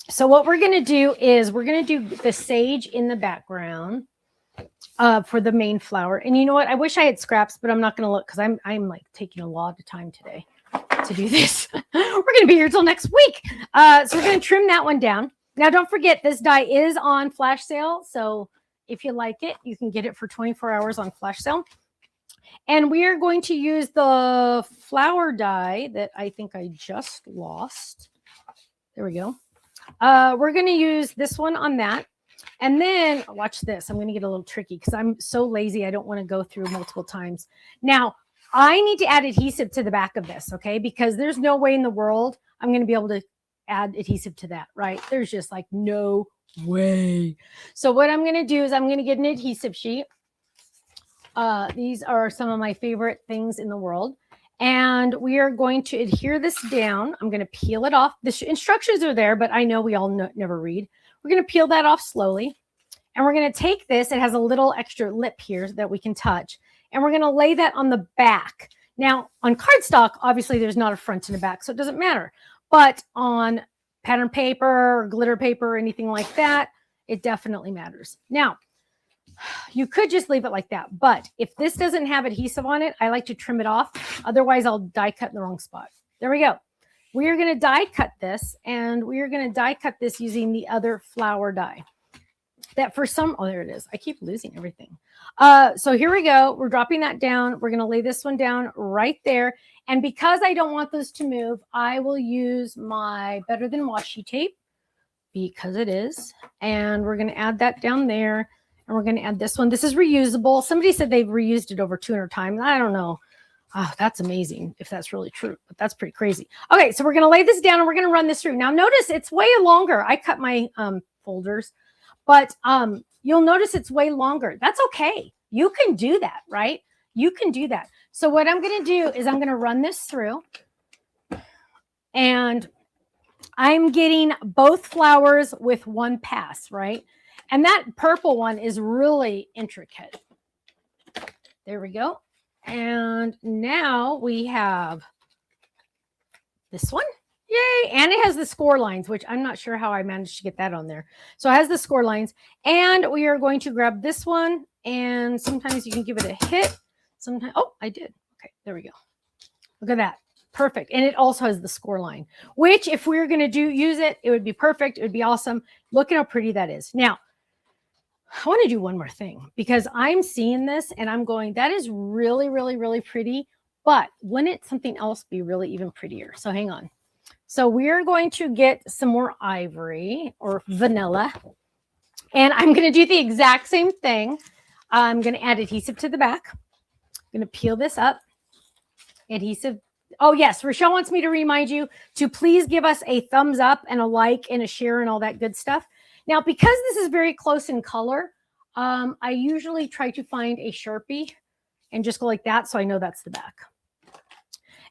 So what we're going to do is we're going to do the sage in the background for the main flower. And you know what? I wish I had scraps, but I'm not going to look because I'm like taking a lot of time today to do this. We're going to be here till next week. So we're going to trim that one down. Now, don't forget, this die is on flash sale. So if you like it, you can get it for 24 hours on flash sale. And we are going to use the flower die that I think I just lost. There we go. We're going to use this one on that. And then watch this. I'm going to get a little tricky because I'm so lazy. I don't want to go through multiple times. Now, I need to add adhesive to the back of this, okay? Because there's no way in the world I'm going to be able to add adhesive to that, right? There's just like no way. So what I'm going to do is I'm going to get an adhesive sheet. These are some of my favorite things in the world. And we are going to adhere this down. I'm going to peel it off. The instructions are there, but I know we all never read. We're going to peel that off slowly. And we're going to take this. It has a little extra lip here that we can touch. And we're going to lay that on the back. Now, on cardstock, obviously, there's not a front and a back, so it doesn't matter. But on pattern paper or glitter paper or anything like that, it definitely matters. Now, you could just leave it like that. But if this doesn't have adhesive on it, I like to trim it off. Otherwise, I'll die cut in the wrong spot. There we go. We are going to die cut this, and we are going to die cut this using the other flower die. That for some, there it is. I keep losing everything. So here we go. We're dropping that down. We're going to lay this one down right there. And because I don't want those to move, I will use my Better Than Washi tape because it is. And we're going to add that down there. And we're going to add this one. This is reusable. Somebody said they've reused it over 200 times. I don't know. Oh, that's amazing if that's really true, but that's pretty crazy. Okay, so we're going to lay this down and we're going to run this through. Now, notice it's way longer. I cut my folders, but you'll notice it's way longer. That's okay. You can do that, right? You can do that. So what I'm going to do is I'm going to run this through, and I'm getting both flowers with one pass, right? And that purple one is really intricate. There we go. And now we have this one. Yay. And it has the score lines, which I'm not sure how I managed to get that on there. So it has the score lines. And we are going to grab this one. And sometimes you can give it a hit. Sometimes, oh, I did. Okay, there we go. Look at that. Perfect. And it also has the score line, which if we were going to use it, it would be perfect. It would be awesome. Look at how pretty that is. Now, I want to do one more thing because I'm seeing this and I'm going, that is really, really, really pretty. But wouldn't it something else be really even prettier? So hang on. So we're going to get some more ivory or vanilla. And I'm going to do the exact same thing. I'm going to add adhesive to the back. I'm going to peel this up. Adhesive. Oh, yes. Rochelle wants me to remind you to please give us a thumbs up and a like and a share and all that good stuff. Now, because this is very close in color, I usually try to find a Sharpie and just go like that so I know that's the back.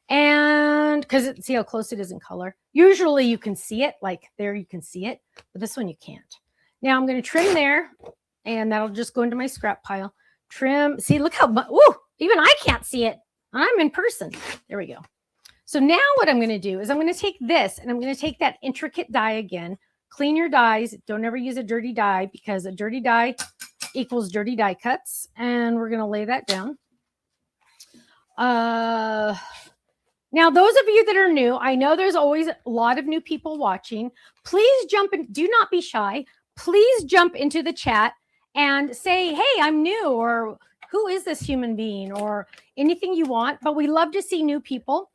And because see how close it is in color. Usually you can see it, like there you can see it, but this one you can't. Now I'm going to trim there, and that'll just go into my scrap pile. Trim. See, look how much. Woo! Even I can't see it. I'm in person. There we go. So now what I'm going to do is I'm going to take this and I'm going to take that intricate die again. Clean your dies. Don't ever use a dirty die because a dirty die equals dirty die cuts. And we're going to lay that down. Now, those of you that are new, I know there's always a lot of new people watching. Please jump in. Do not be shy. Please jump into the chat and say, hey, I'm new, or who is this human being, or anything you want. But we love to see new people,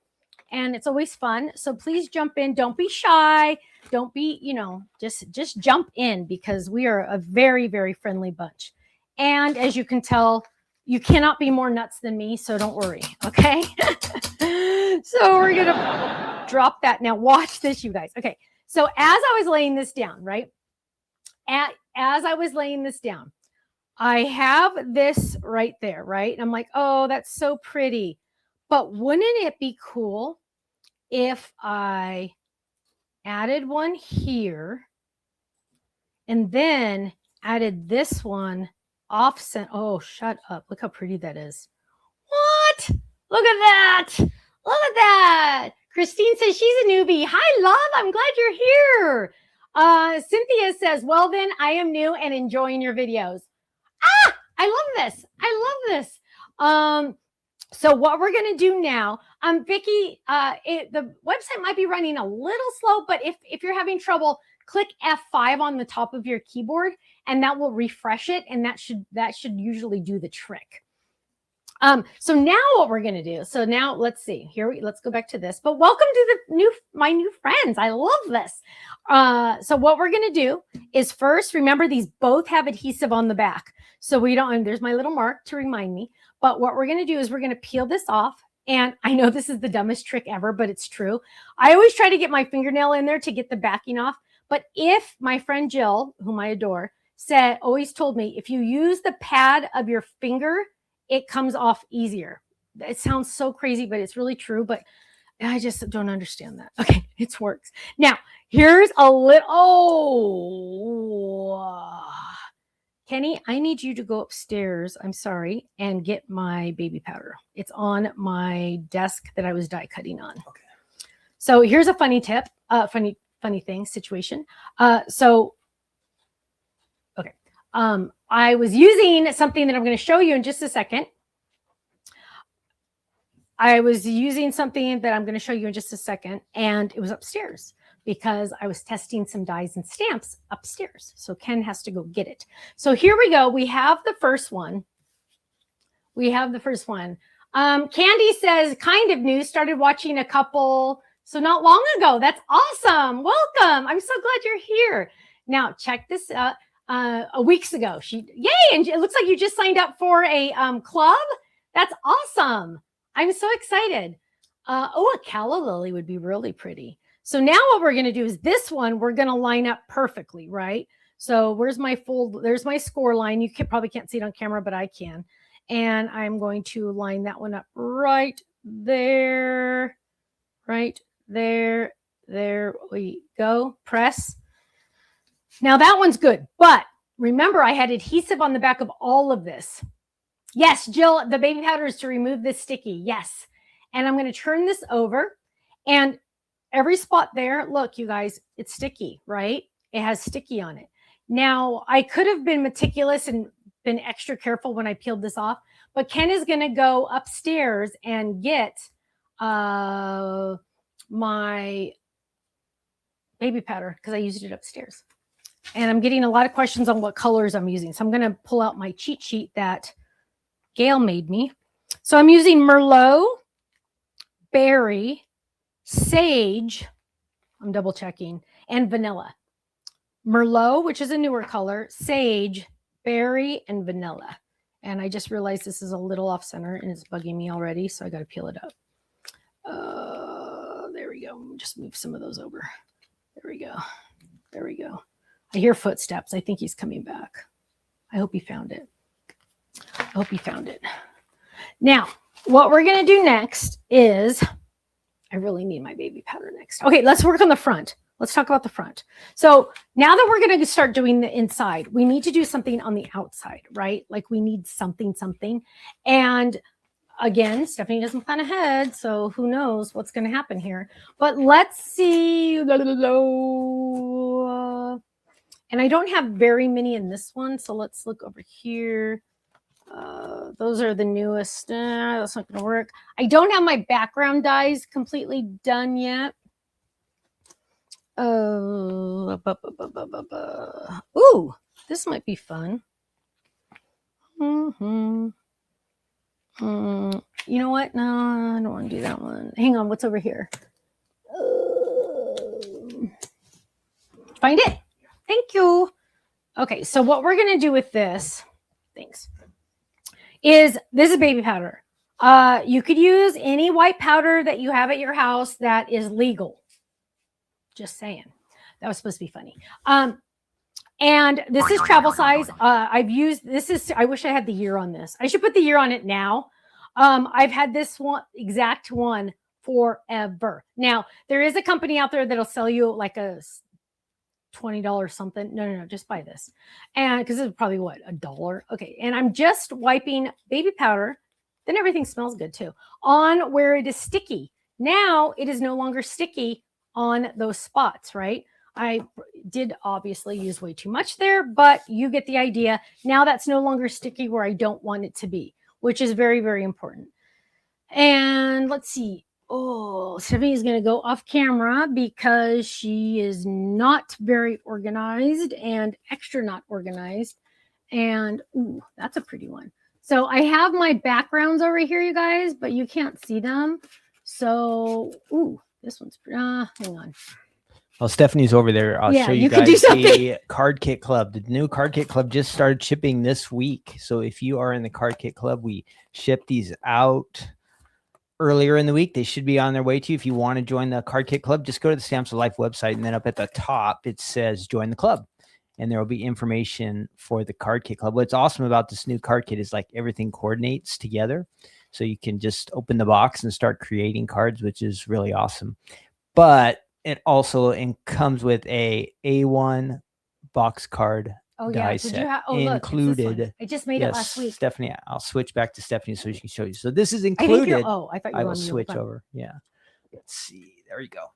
and it's always fun. So please jump in. Don't be shy. Don't be, just jump in, because we are a very, very friendly bunch. And as you can tell, you cannot be more nuts than me, so don't worry, okay? So we're going to drop that. Now watch this, you guys. Okay, so as I was laying this down, right? As I was laying this down, I have this right there, right? And I'm like, oh, that's so pretty. But wouldn't it be cool if I added one here and then added this one offset? Oh, shut up. Look how pretty that is. What? Look at that. Look at that. Christine says she's a newbie. Hi, love. I'm glad you're here. Cynthia says, well, then I am new and enjoying your videos. Ah, I love this. I love this. So what we're going to do now, Vicki, the website might be running a little slow, but if you're having trouble, click F5 on the top of your keyboard and that will refresh it. And that should usually do the trick. So now what we're going to do, so now let's see here, let's go back to this, but welcome to my new friends. I love this. So what we're going to do is first, remember these both have adhesive on the back. So we don't, and there's my little mark to remind me, but what we're going to do is we're going to peel this off. And I know this is the dumbest trick ever, but it's true. I always try to get my fingernail in there to get the backing off. But if my friend Jill, whom I adore, always told me, if you use the pad of your finger, it comes off easier. It sounds so crazy, but it's really true. But I just don't understand that. Okay, it works. Now, here's a little, Kenny, I need you to go upstairs, I'm sorry, and get my baby powder. It's on my desk that I was die cutting on. Okay. So here's a funny tip, funny thing, situation. I was using something that I'm going to show you in just a second. And it was upstairs because I was testing some dies and stamps upstairs. So Ken has to go get it. So here we go. We have the first one. Candy says, kind of new, started watching a couple, so not long ago. That's awesome. Welcome. I'm so glad you're here. Now check this out. Weeks ago, yay, and it looks like you just signed up for a club. That's awesome. I'm so excited. A calla lily would be really pretty. So now what we're going to do is this one, we're going to line up perfectly, right? So there's my score line. You probably can't see it on camera, but I can. And I'm going to line that one up right there, right there. There we go. Press. Now that one's good, but remember I had adhesive on the back of all of this. Yes, Jill, the baby powder is to remove this sticky. Yes. And I'm going to turn this over, and every spot there, look, you guys, it's sticky, right? It has sticky on it. Now, I could have been meticulous and been extra careful when I peeled this off, but Ken is going to go upstairs and get my baby powder because I used it upstairs. And I'm getting a lot of questions on what colors I'm using. So I'm going to pull out my cheat sheet that Gail made me. So I'm using Merlot, Berry, Sage, I'm double checking, and Vanilla. Merlot, which is a newer color, Sage, Berry, and Vanilla. And I just realized this is a little off center and it's bugging me already. So I got to peel it up. There we go. Just move some of those over. There we go. There we go. I hear footsteps. I think he's coming back. I hope he found it. Now, what we're going to do next is, I really need my baby powder next. Okay, let's work on the front. Let's talk about the front. So now that we're going to start doing the inside, we need to do something on the outside, right? Like we need something. And again, Stephanie doesn't plan ahead, so who knows what's going to happen here. But let's see. And I don't have very many in this one, so let's look over here. Those are the newest. That's not going to work. I don't have my background dies completely done yet. Ooh, this might be fun. You know what? No, I don't want to do that one. Hang on, what's over here? Find it. Thank you. Okay, so what we're going to do with this, thanks, is this is baby powder. You could use any white powder that you have at your house that is legal. Just saying. That was supposed to be funny. And this is travel size. I've used, this is, I wish I had the year on this. I should put the year on it now. I've had this one, exact one, forever. Now, there is a company out there that'll sell you like a $20 something. No, just buy this. And because it's probably what, $1. Okay. And I'm just wiping baby powder. Then everything smells good too. On where it is sticky. Now it is no longer sticky on those spots, right? I did obviously use way too much there, but you get the idea. Now that's no longer sticky where I don't want it to be, which is very, very important. And let's see. Oh, Stephanie's going to go off camera because she is not very organized and extra not organized. And ooh, that's a pretty one. So I have my backgrounds over here, you guys, but you can't see them. So, ooh, this one's, hang on. Well, Stephanie's over there. I'll show you guys the Card Kit Club. The new Card Kit Club just started shipping this week. So if you are in the Card Kit Club, we ship these out earlier in the week. They should be on their way to you. If you want to join the Card Kit Club, just go to the Stamps of Life website, and then up at the top, it says join the club. And there will be information for the Card Kit Club. What's awesome about this new Card Kit is like everything coordinates together. So you can just open the box and start creating cards, which is really awesome. But it also comes with a A1 box card die set included. Look, I just made it last week. Stephanie, I'll switch back to Stephanie so she can show you. So this is included. I thought you were I will switch over. Yeah. Let's see. There you go.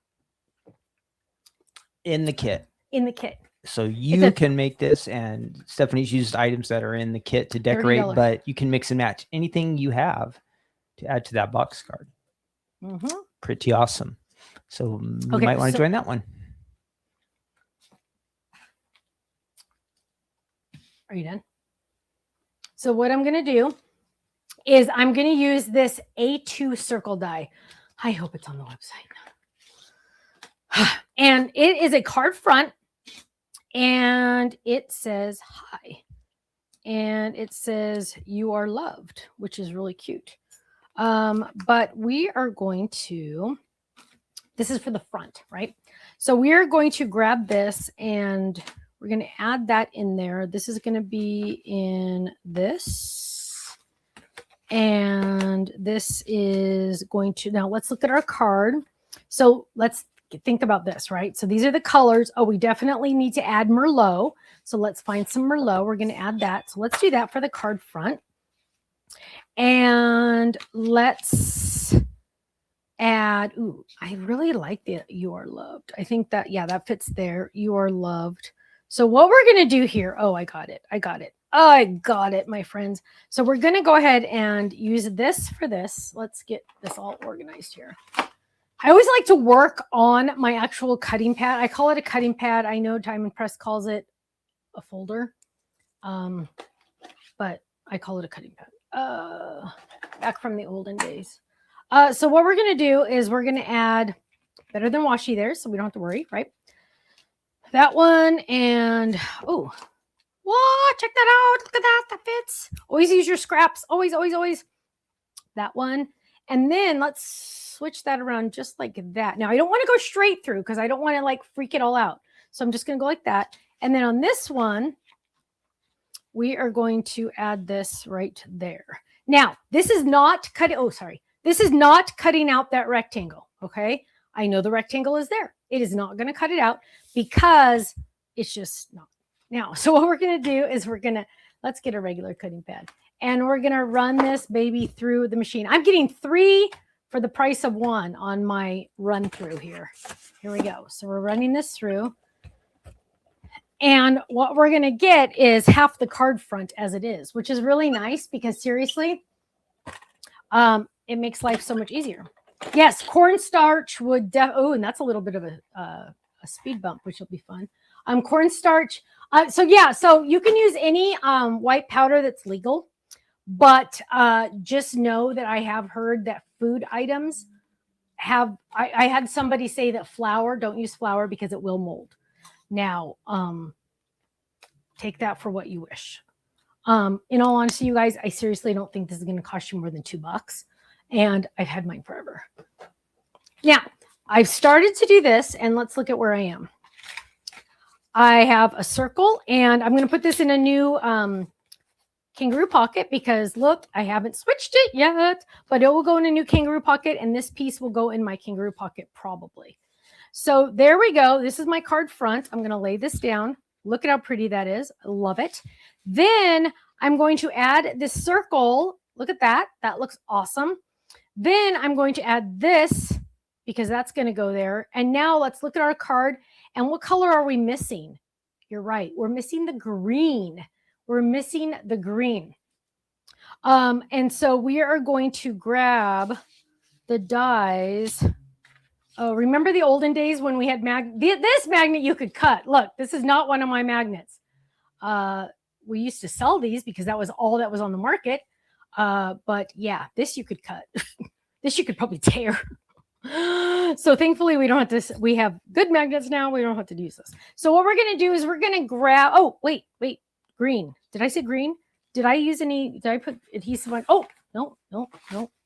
In the kit. In the kit. So you can make this, and Stephanie's used items that are in the kit to decorate, but you can mix and match anything you have to add to that box card. Pretty awesome. So you might want to join that one. Are you done? So what I'm going to do is I'm going to use this A2 circle die. I hope it's on the website. And it is a card front, and it says hi. And it says you are loved, which is really cute. But we are going to, this is for the front, right? So we are going to grab this and we're going to add that in there. This is going to be in this. And this is going to, now let's look at our card. So let's think about this, right? So these are the colors. Oh, we definitely need to add Merlot. So let's find some Merlot. We're going to add that. So let's do that for the card front. And let's add, ooh, I really like the you are loved. I think that, yeah, that fits there. You are loved. So what we're going to do here, oh, I got it. I got it, my friends. So we're going to go ahead and use this for this. Let's get this all organized here. I always like to work on my actual cutting pad. I call it a cutting pad. I know Diamond Press calls it a folder, but I call it a cutting pad. Back from the olden days. So what we're going to do is we're going to add Better Than Washi there, so we don't have to worry, right? That one, and oh, whoa, check that out. Look at that. That fits. Always use your scraps. Always, always, always. That one. And then let's switch that around just like that. Now, I don't want to go straight through because I don't want to like freak it all out. So I'm just going to go like that. And then on this one, we are going to add this right there. Now, this is not cutting. Oh, sorry. This is not cutting out that rectangle. Okay. I know the rectangle is there. It is not going to cut it out because it's just not. Now, so what we're going to do is let's get a regular cutting pad. and we're going to run this baby through the machine. I'm getting 3 for the price of 1 on my run through here. Here we go. So we're running this through. And what we're going to get is half the card front as it is, which is really nice because seriously, it makes life so much easier. Yes, cornstarch would. Oh, and that's a little bit of a speed bump, which will be fun. Cornstarch. So you can use any white powder that's legal, but just know that I have heard that food items have. I had somebody say that flour, don't use flour because it will mold. Now, take that for what you wish. In all honesty, you guys, I seriously don't think this is going to cost you more than $2. And I've had mine forever. Now, I've started to do this, and let's look at where I am. I have a circle, and I'm going to put this in a new kangaroo pocket because, look, I haven't switched it yet, but it will go in a new kangaroo pocket, and this piece will go in my kangaroo pocket probably. So there we go. This is my card front. I'm going to lay this down. Look at how pretty that is. I love it. Then I'm going to add this circle. Look at that. That looks awesome. Then I'm going to add this because that's going to go there. And now let's look at our card. And what color are we missing? You're right. We're missing the green. We're missing the green. And so we are going to grab the dies. Oh, remember the olden days when we had this magnet you could cut. Look, this is not one of my magnets. We used to sell these because that was all that was on the market. But yeah, this you could cut. This you could probably tear. So thankfully we don't have to, we have good magnets now. We don't have to use this. So what we're going to do is we're going to grab, oh, wait, green. Did I say green? Did I use did I put adhesive on? Oh, no.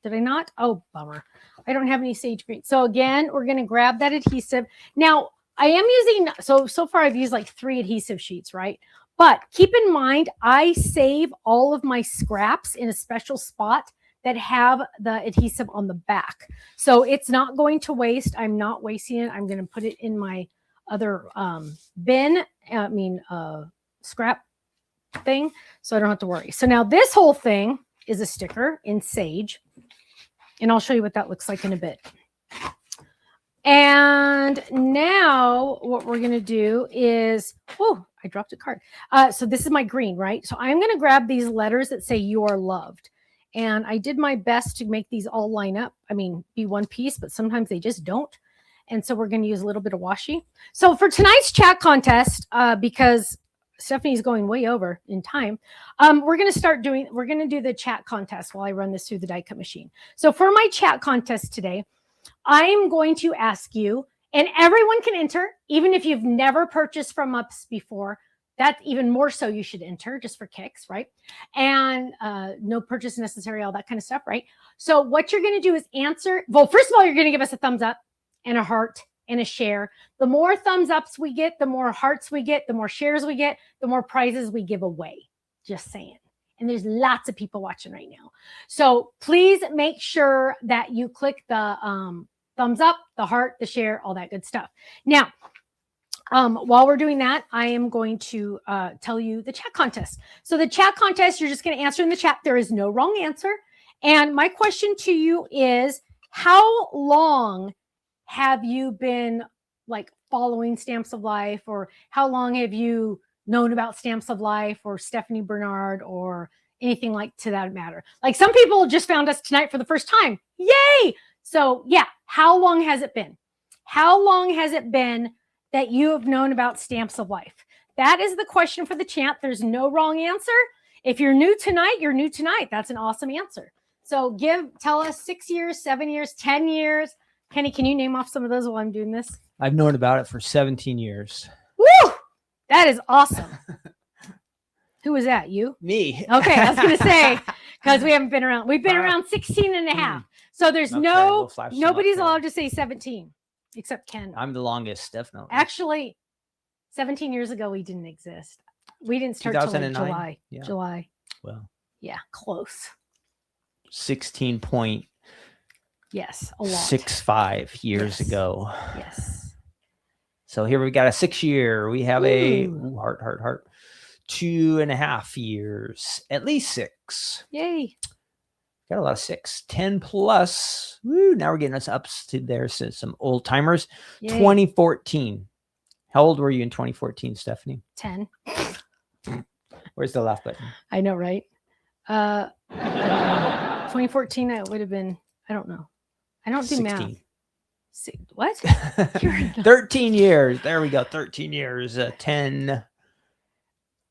Did I not? Oh, bummer. I don't have any sage green. So again, we're going to grab that adhesive. Now I am using, so far I've used like 3 adhesive sheets, right? But keep in mind, I save all of my scraps in a special spot that have the adhesive on the back. So it's not going to waste. I'm not wasting it. I'm going to put it in my other scrap thing. So I don't have to worry. So now this whole thing is a sticker in sage. And I'll show you what that looks like in a bit. And now what we're going to do is, oh, I dropped a card. So this is my green, right? So I'm going to grab these letters that say you are loved. And I did my best to make these all line up. I mean, be one piece, but sometimes they just don't. And so we're going to use a little bit of washi. So for tonight's chat contest, because Stephanie's going way over in time, we're going to do the chat contest while I run this through the die cut machine. So for my chat contest today, I'm going to ask you, and everyone can enter, even if you've never purchased from us before. That's even more so you should enter just for kicks, right? And no purchase necessary, all that kind of stuff, right? So what you're going to do is answer. Well, first of all, you're going to give us a thumbs up and a heart and a share. The more thumbs ups we get, the more hearts we get, the more shares we get, the more prizes we give away. Just saying. And there's lots of people watching right now. So please make sure that you click the thumbs up, the heart, the share, all that good stuff. Now, while we're doing that, I am going to tell you the chat contest. So the chat contest, you're just going to answer in the chat. There is no wrong answer. And my question to you is, how long have you been like following Stamps of Life, or how long have you known about Stamps of Life or Stephanie Bernard or anything like to that matter? Like some people just found us tonight for the first time. Yay! So yeah, how long has it been? How long has it been that you have known about Stamps of Life? That is the question for the chat. There's no wrong answer. If you're new tonight, you're new tonight. That's an awesome answer. So tell us 6 years, 7 years, 10 years. Kenny, can you name off some of those while I'm doing this? I've known about it for 17 years. Woo! That is awesome. Who was that? You? Me. Okay, I was going to say, because we haven't been around. We've been around 16 and a half. So there's nobody's allowed to say 17 except Ken. I'm the longest, definitely. Actually, 17 years ago, we didn't exist. We didn't start till like July. Yeah. July. Well. Yeah, close. 16 point. Yes, a lot. 65 years ago. Yes. So here we got a 6 year. We have a heart. 2.5 years, at least 6. Yay. Got a lot of 6, 10 plus. Woo, now we're getting us up to there. So some old timers. Yay. 2014. How old were you in 2014, Stephanie? 10. Where's the laugh button? I know, right? 2014, I would have been, I don't know. I don't do 16. math. What? 13 years. There we go. 13 years. 10.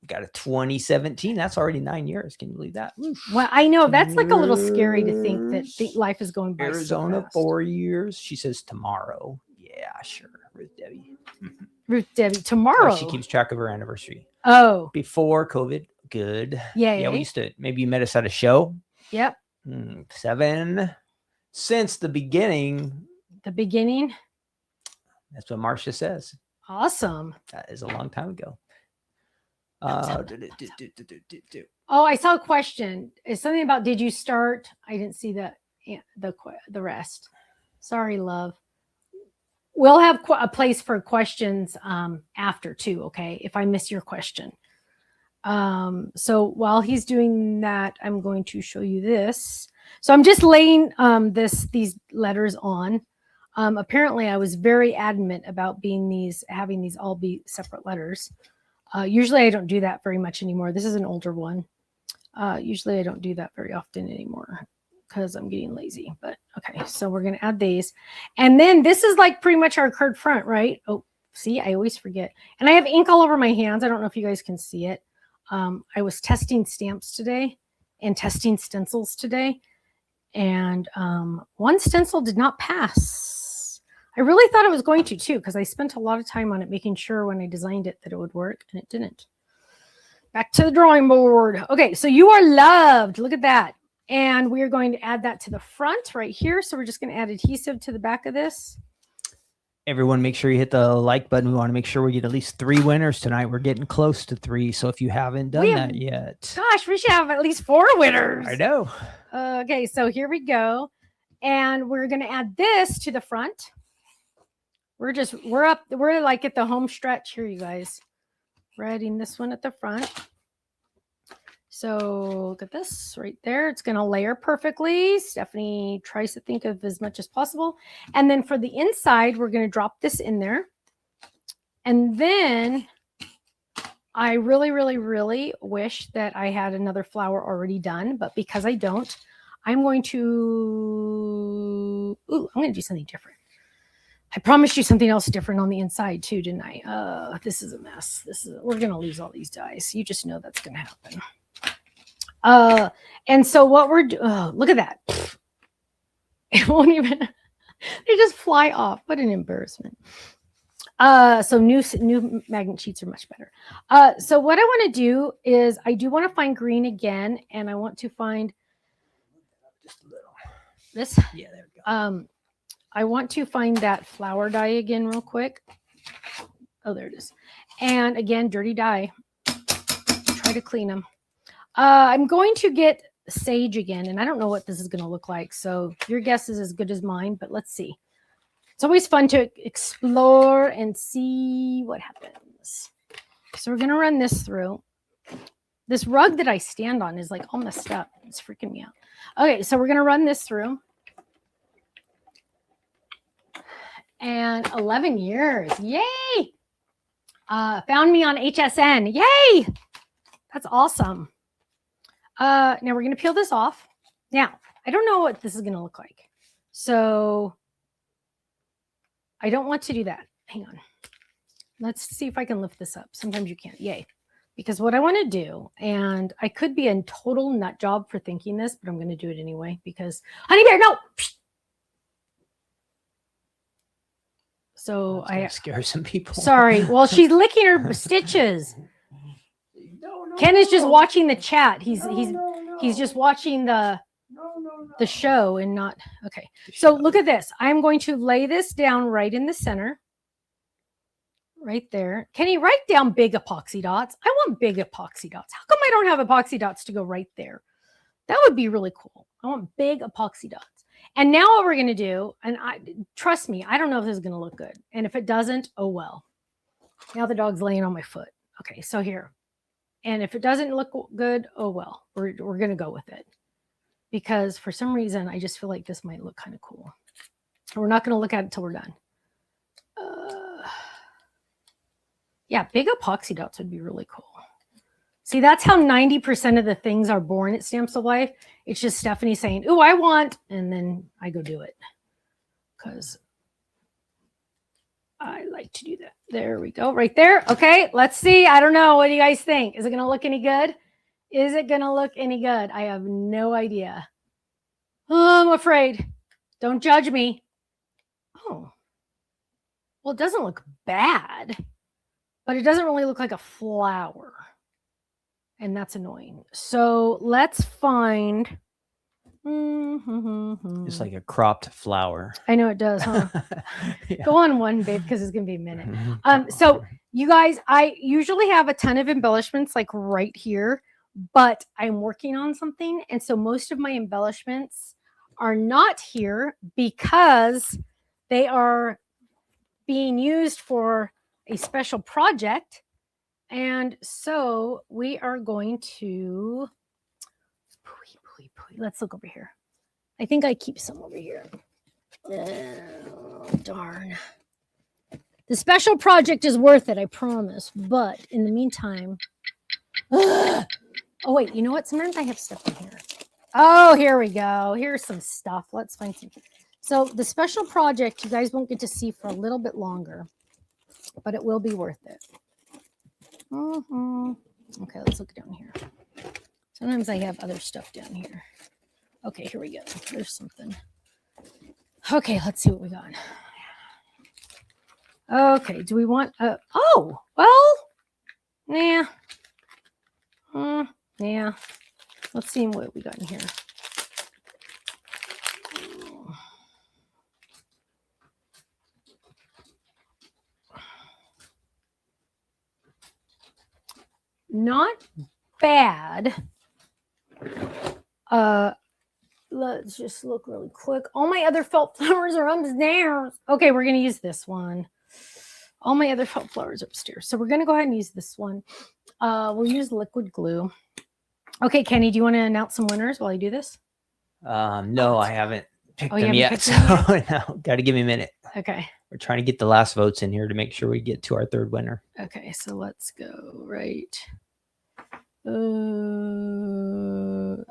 Got a 2017. That's already 9 years. Can you believe that? Oof. Well, I know that's like a little scary to think that life is going by Arizona, so fast. 4 years. She says tomorrow. Yeah, sure. Ruth Debbie. Ruth Debbie, tomorrow. Oh, she keeps track of her anniversary. Oh. Before COVID. Good. Yeah. Yeah, we used to, maybe you met us at a show. Yep. 7. Since the beginning. The beginning. That's what Marcia says. Awesome. That is a long time ago. Oh, I saw a question. It's something about, did you start? I didn't see the rest. Sorry, love. We'll have a place for questions after too. Okay. If I miss your question. So while he's doing that, I'm going to show you this. So I'm just laying these letters on. Apparently I was very adamant about having these all be separate letters. Usually I don't do that very much anymore. This is an older one. Usually I don't do that very often anymore because I'm getting lazy, but okay. So we're going to add these. And then this is like pretty much our card front, right? Oh, see, I always forget. And I have ink all over my hands. I don't know if you guys can see it. I was testing stamps today and testing stencils today. And one stencil did not pass. I really thought it was going to too, because I spent a lot of time on it, making sure when I designed it that it would work, and it didn't. Back to the drawing board. Okay, so you are loved. Look at that. And we are going to add that to the front right here. So we're just going to add adhesive to the back of this. Everyone, make sure you hit the like button. We want to make sure we get at least 3 winners tonight. We're getting close to 3. So if you haven't done that yet. Gosh, we should have at least 4 winners. I know. Okay, so here we go. And we're going to add this to the front. We're like at the home stretch here, you guys. We're adding this one at the front. So look at this right there. It's going to layer perfectly. Stephanie tries to think of as much as possible. And then for the inside, we're going to drop this in there. And then I really, really, really wish that I had another flower already done. But because I don't, I'm going to do something different. I promised you something else different on the inside too, didn't I? This is a mess. We're going to lose all these dies. You just know that's going to happen. And so what we're doing, look at that. It won't even, they just fly off. What an embarrassment. So new magnet sheets are much better. So what I want to do is I do want to find green again, and I want to find just a little. This. Yeah, there we go. I want to find that flower dye again real quick. Oh, there it is. And again, dirty dye. Try to clean them. I'm going to get sage again, and I don't know what this is going to look like. So your guess is as good as mine, but let's see. It's always fun to explore and see what happens. So we're going to run this through. This rug that I stand on is like all messed up. It's freaking me out. Okay, so we're going to run this through. And 11 years. Yay! Found me on HSN. Yay! That's awesome. Now we're going to peel this off. Now, I don't know what this is going to look like. So I don't want to do that. Hang on. Let's see if I can lift this up. Sometimes you can't. Yay. Because what I want to do, and I could be a total nut job for thinking this, but I'm going to do it anyway because, honey bear, no! So I scare some people. Sorry. Well, she's licking her stitches. Ken is just watching the chat. He's just watching the show and not okay. So look at this. I'm going to lay this down right in the center. Right there. Kenny, write down big epoxy dots. I want big epoxy dots. How come I don't have epoxy dots to go right there? That would be really cool. I want big epoxy dots. And now what we're going to do, and trust me, I don't know if this is going to look good. And if it doesn't, oh well. Now the dog's laying on my foot. Okay, so here. And if it doesn't look good, oh well, we're going to go with it. Because for some reason, I just feel like this might look kind of cool. We're not going to look at it until we're done. Yeah, big epoxy dots would be really cool. See, that's how 90% of the things are born at Stamps of Life. It's just Stephanie saying, "Ooh, I want," and then I go do it. Because I like to do that. There we go, right there. Okay, let's see. I don't know. What do you guys think? Is it going to look any good? Is it going to look any good? I have no idea. Oh, I'm afraid. Don't judge me. Oh. Well, it doesn't look bad, but it doesn't really look like a flower. And that's annoying. So let's find. It's like a cropped flower. I know it does, huh? Yeah. Go on one, babe, because it's going to be a minute. So you guys, I usually have a ton of embellishments like right here, but I'm working on something. And so most of my embellishments are not here because they are being used for a special project. And so we are going to, let's look over here. I think I keep some over here. Oh, darn. The special project is worth it, I promise. But in the meantime, oh wait, you know what? Sometimes I have stuff in here. Oh, here we go. Here's some stuff. Let's find some. So the special project, you guys won't get to see for a little bit longer, but it will be worth it. Okay, let's look down here. Sometimes I have other stuff down here. Okay, here we go. There's something. Okay, let's see what we got. Okay, do we want oh, well, yeah. Let's see what we got in here. Not bad. Let's just look really quick. All my other felt flowers are upstairs. Okay, we're going to use this one. All my other felt flowers are upstairs. So we're going to go ahead and use this one. We'll use liquid glue. Okay, Kenny, do you want to announce some winners while I do this? No, I haven't picked them haven't yet. picked So them no, got to give me a minute. Okay. We're trying to get the last votes in here to make sure we get to our third winner. Okay, so let's go right there.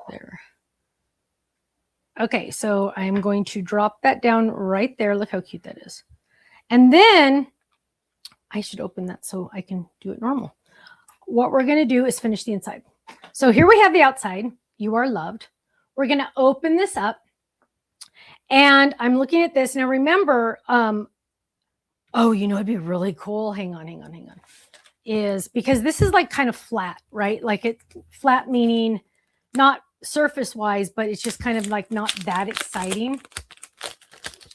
Okay, so I'm going to drop that down right there. Look how cute that is. And then I should open that so I can do it normal. What we're going to do is finish the inside. So here we have the outside. You are loved. We're going to open this up. And I'm looking at this. Now remember, oh, you know, it'd be really cool. Hang on. Is because this is like kind of flat, right? Like it flat meaning not surface wise, but it's just kind of like not that exciting.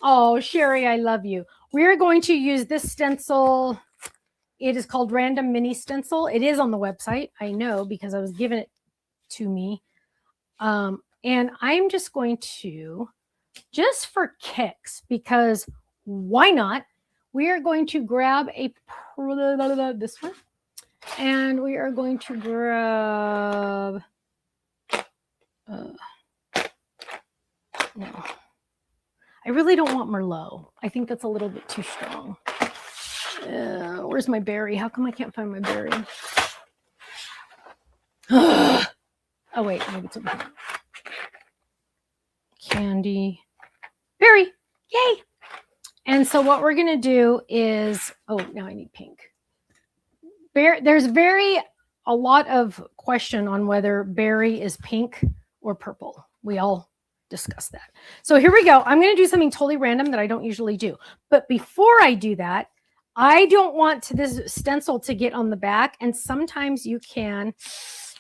Oh, Sherry, I love you. We're going to use this stencil. It is called Random Mini Stencil. It is on the website. I know because I was given it to me. And I'm just going to, just for kicks, because why not? We are going to grab this one, and we are going to grab, no, I really don't want Merlot. I think that's a little bit too strong. Where's my berry? How come I can't find my berry? Oh, wait, maybe it's over here. Candy. Berry. Yay. And so what we're going to do is, oh, now I need pink. There's a lot of question on whether berry is pink or purple. We all discussed that. So here we go. I'm going to do something totally random that I don't usually do. But before I do that, I don't want this stencil to get on the back. And sometimes you can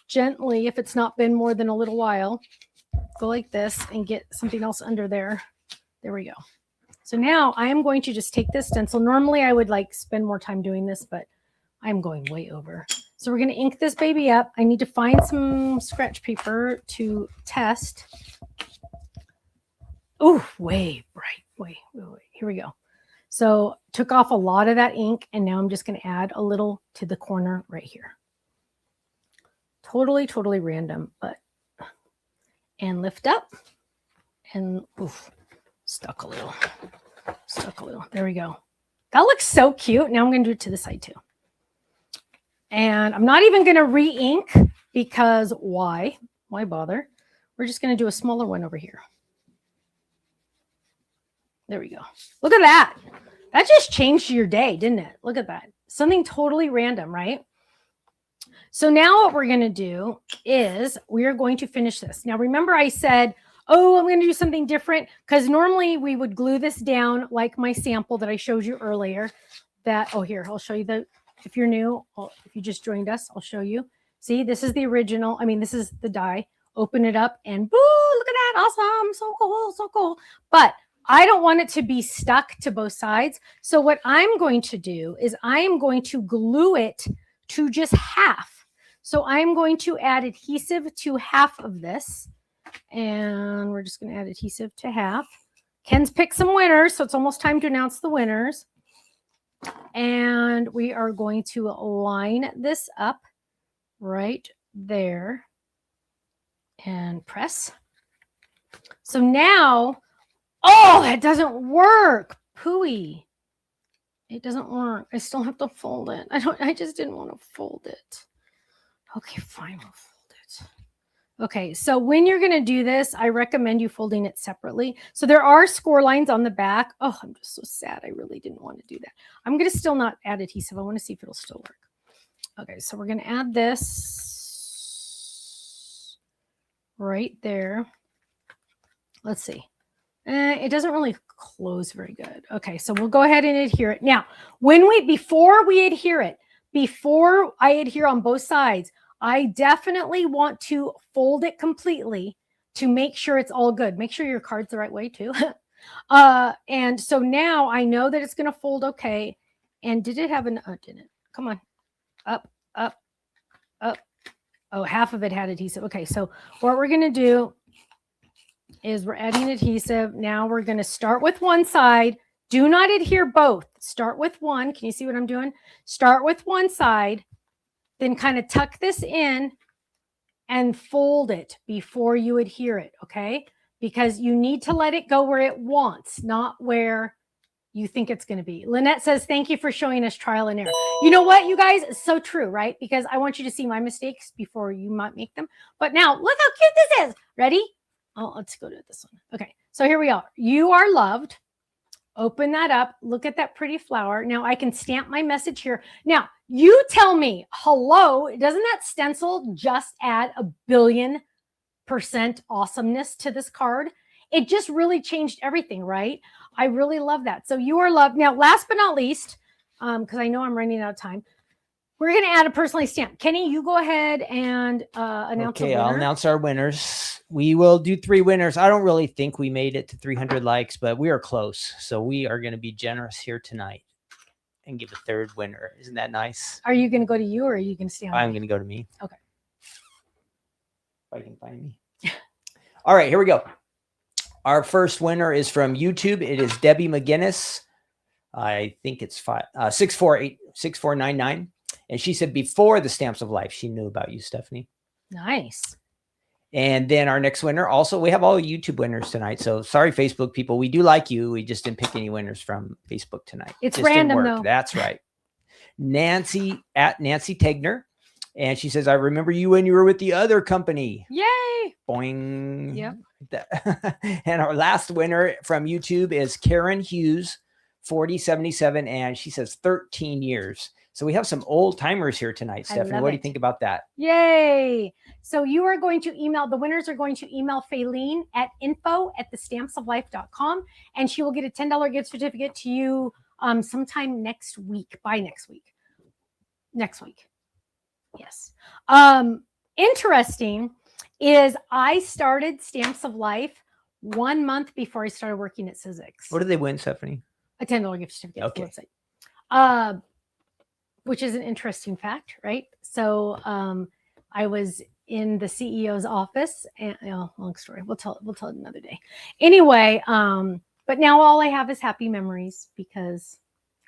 gently, if it's not been more than a little while, go like this and get something else under there. There we go. So now I am going to just take this stencil. Normally I would like spend more time doing this, but I'm going way over. So we're going to ink this baby up. I need to find some scratch paper to test. Oh, way bright. Wait. Here we go. So took off a lot of that ink, and now I'm just going to add a little to the corner right here. Totally random, and lift up and stuck a little. There we go. That looks so cute. Now I'm going to do it to the side too. And I'm not even going to re-ink because why? Why bother? We're just going to do a smaller one over here. There we go. Look at that. That just changed your day, didn't it? Look at that. Something totally random, right? So now what we're going to do is we are going to finish this. Now, remember I said, oh, I'm going to do something different because normally we would glue this down like my sample that I showed you earlier. Here, I'll show you if you're new, if you just joined us, I'll show you. See, this is the original. I mean, this is the die. Open it up and boo, look at that. Awesome. So cool. So cool. But I don't want it to be stuck to both sides. So what I'm going to do is I am going to glue it to just half. So I'm going to add adhesive to half of this. And we're just going to add adhesive to half. Ken's picked some winners, so it's almost time to announce the winners. And we are going to line this up right there and press. So now, oh, that doesn't work. Pooey. It doesn't work. I still have to fold it. I just didn't want to fold it. Okay, fine, we'll fold it. Okay, so when you're going to do this, I recommend you folding it separately. So there are score lines on the back. Oh, I'm just so sad. I really didn't want to do that. I'm going to still not add adhesive. I want to see if it'll still work. Okay, so we're going to add this right there. Let's see. It doesn't really close very good. Okay, so we'll go ahead and adhere it. Now, before we adhere it, before I adhere on both sides, I definitely want to fold it completely to make sure it's all good. Make sure your card's the right way too. And so now I know that it's going to fold okay. And did it have an, didn't. Come on. Up, up, up. Oh, half of it had adhesive. Okay, so what we're going to do is we're adding adhesive. Now we're going to start with one side. Do not adhere both. Start with one. Can you see what I'm doing? Start with one side, then kind of tuck this in and fold it before you adhere it, okay? Because you need to let it go where it wants, not where you think it's going to be. Lynette says, thank you for showing us trial and error. You know what, you guys? It's so true, right? Because I want you to see my mistakes before you might make them. But now, look how cute this is. Ready? Oh, let's go to this one. Okay, so here we are. You are loved. Open that up. Look at that pretty flower. Now I can stamp my message here. Now, you tell me, hello, doesn't that stencil just add 1,000,000,000% awesomeness to this card? It just really changed everything, right? I really love that. So you are loved. Now, last but not least, because I know I'm running out of time, we're going to add a personalized stamp. Kenny, you go ahead and announce a winner. I'll announce our winners. We will do 3 winners. I don't really think we made it to 300 likes, but we are close. So we are going to be generous here tonight and give a 3rd winner. Isn't that nice? Are you going to go to you or are you going to stay on I'm going to go to me. Okay. If I can find me. All right, here we go. Our first winner is from YouTube. It is Debbie McGinnis. I think it's 648-6499. And she said before the Stamps of Life, she knew about you, Stephanie. Nice. And then our next winner, also, we have all YouTube winners tonight. So sorry, Facebook people. We do like you. We just didn't pick any winners from Facebook tonight. It's just random, though. That's right. Nancy Tegner. And she says, I remember you when you were with the other company. Yay. Boing. Yep. And our last winner from YouTube is Karen Hughes, 4077. And she says 13 years. So we have some old timers here tonight, Stephanie. What do you think about that? Yay. So you are going to email, the winners are going to email Faylene at info@thestampsoflife.com, and she will get a $10 gift certificate to you sometime next week, by next week. Next week. Yes. Interesting is I started Stamps of Life 1 month before I started working at Sizzix. What did they win, Stephanie? A $10 gift certificate. Okay. To the website. Which is an interesting fact, right? So I was in the CEO's office, and long story. We'll tell it another day. Anyway, but now all I have is happy memories because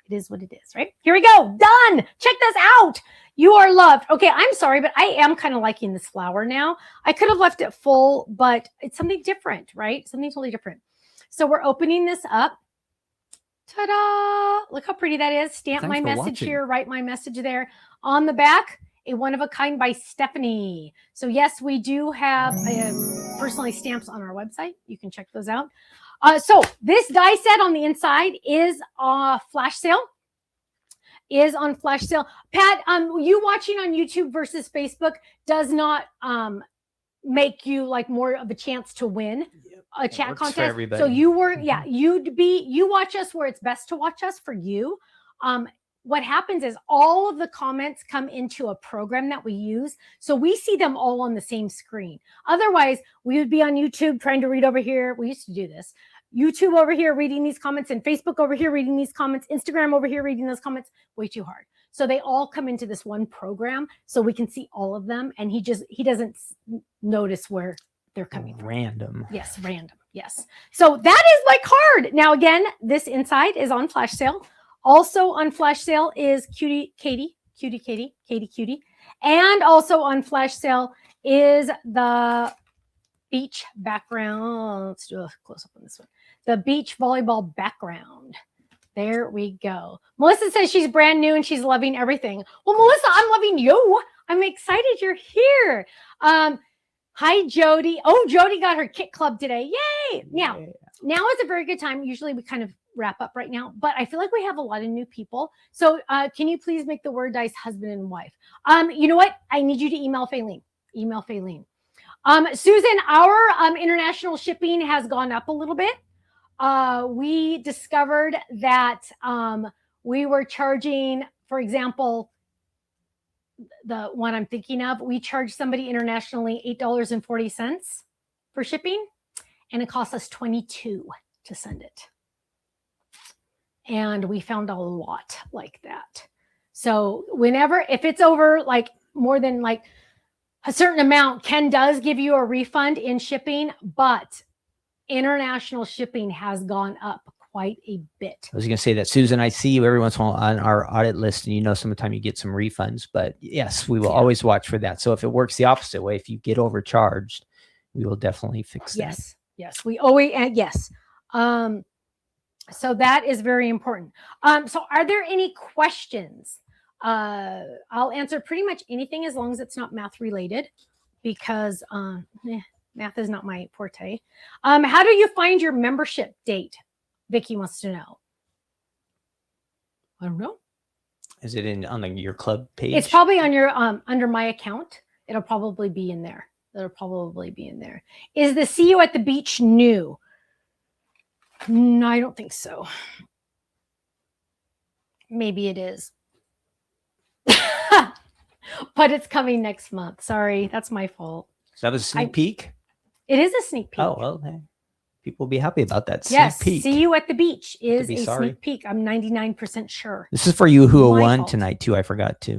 I It is what it is, right? Here we go. Done. Check this out. You are loved. Okay, I'm sorry, but I am kind of liking this flower now. I could have left it full, but it's something different, right? Something totally different. So we're opening this up. Ta-da! Look how pretty that is. Stamp my message here, write my message there. On the back, a one-of-a-kind by Stephanie. So yes, we do have personally stamps on our website. You can check those out. So this die set on the inside is flash sale. Is on flash sale. Pat, you watching on YouTube versus Facebook does not make you like more of a chance to win a chat contest. So you were, you watch us where it's best to watch us for you. What happens is all of the comments come into a program that we use. So we see them all on the same screen. Otherwise, we would be on YouTube trying to read over here. We used to do this. YouTube over here reading these comments, and Facebook over here reading these comments, Instagram over here reading those comments. Way too hard. So they all come into this one program so we can see all of them. And he doesn't notice where they're coming from. Random. Yes, random. Yes. So that is my card. Now, again, this inside is on flash sale. Also on flash sale is Cutie Katie. And also on flash sale is the beach background. Let's do a close up on this one. The beach volleyball background. There we go. Melissa says she's brand new and she's loving everything. Well, Melissa, I'm loving you. I'm excited you're here. Hi, Jody. Oh, Jody got her kit club today. Yay. Now is a very good time. Usually we kind of wrap up right now, but I feel like we have a lot of new people. So can you please make the word dice husband and wife? You know what? I need you to email Faylene. Email Faylene. Susan, our international shipping has gone up a little bit. We discovered that we were charging, for example, the one I'm thinking of, we charged somebody internationally $8.40 for shipping, and it cost us $22 to send it. And we found a lot like that. So if it's over like more than like a certain amount, Ken does give you a refund in shipping, but international shipping has gone up quite a bit. I was going to say that, Susan, I see you every once in a while on our audit list, and sometimes you get some refunds, but yes, we will always watch for that. So if it works the opposite way, if you get overcharged, we will definitely fix that. Yes, we always, yes. So that is very important. So are there any questions? I'll answer pretty much anything as long as it's not math related, because math is not my forte. How do you find your membership date? Vicky wants to know. I don't know. Is it on your club page? It's probably on your under my account. It'll probably be in there. Is the See You at the Beach new? No, I don't think so. Maybe it is. But it's coming next month. Sorry, that's my fault. Is that a sneak peek? It is a sneak peek. Oh, well, hey, people will be happy about that. Yes, sneak peek. See You at the Beach is a sneak peek. I'm 99% sure. This is for you who won tonight, too. I forgot to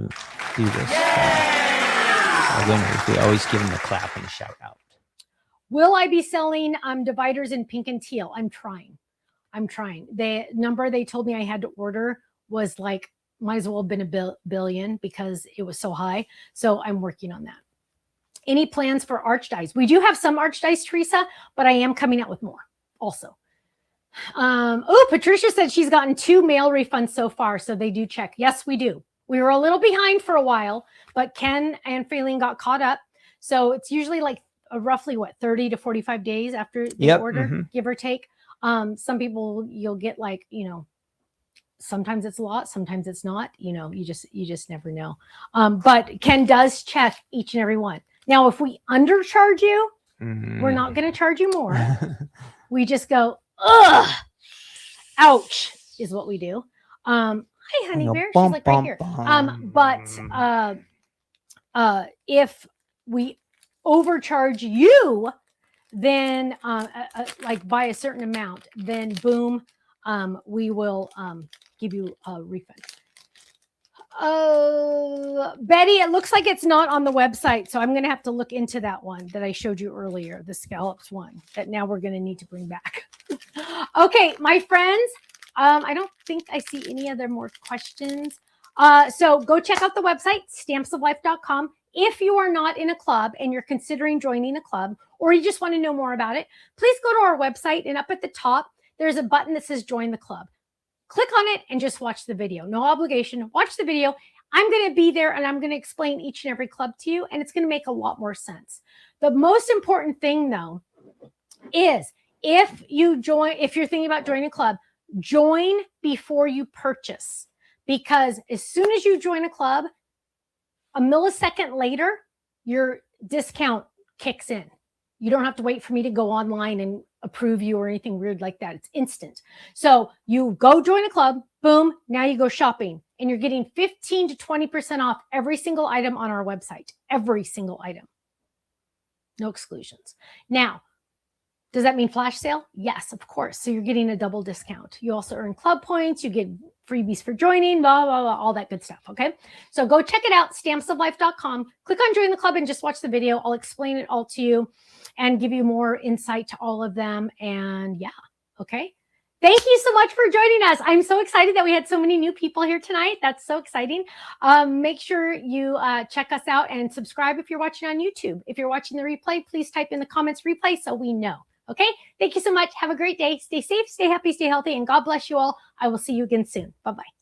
do this. Our winners, we always give them a clap and a shout out. Will I be selling dividers in pink and teal? I'm trying. The number they told me I had to order was like, might as well have been a billion because it was so high. So I'm working on that. Any plans for arch dies? We do have some arch dies, Teresa, but I am coming out with more also. Patricia said she's gotten 2 mail refunds so far. So they do check. Yes, we do. We were a little behind for a while, but Ken and Faylene got caught up. So it's usually like roughly 30 to 45 days after the order, give or take. Some people you'll get like, sometimes it's a lot, sometimes it's not, you just never know. But Ken does check each and every one. Now, if we undercharge you, we're not going to charge you more. We just go, ugh, ouch, is what we do. Hi, honey bear. She's like right here. If we overcharge you, then like by a certain amount, then boom, we will give you a refund. Betty, it looks like it's not on the website, so I'm going to have to look into that one that I showed you earlier, the scallops one that now we're going to need to bring back. Okay, my friends, I don't think I see any other more questions. So go check out the website, stampsoflife.com. If you are not in a club and you're considering joining a club, or you just want to know more about it, please go to our website, and up at the top, there's a button that says join the club. Click on it and just watch the video. No obligation. Watch the video. I'm going to be there and I'm going to explain each and every club to you, and it's going to make a lot more sense. The most important thing, though, is if you're thinking about joining a club, join before you purchase, because as soon as you join a club, a millisecond later, your discount kicks in. You don't have to wait for me to go online and approve you or anything weird like that. It's instant. So you go join a club, boom, now you go shopping, and you're getting 15 to 20% off every single item on our website. Every single item. No exclusions. Now, does that mean flash sale? Yes, of course. So you're getting a double discount. You also earn club points. You get freebies for joining, blah, blah, blah, all that good stuff, okay? So go check it out, stampsoflife.com. Click on join the club and just watch the video. I'll explain it all to you and give you more insight to all of them. And yeah, okay? Thank you so much for joining us. I'm so excited that we had so many new people here tonight. That's so exciting. Make sure you check us out and subscribe if you're watching on YouTube. If you're watching the replay, please type in the comments replay so we know. Okay, thank you so much. Have a great day. Stay safe, stay happy, stay healthy, and God bless you all. I will see you again soon. Bye-bye.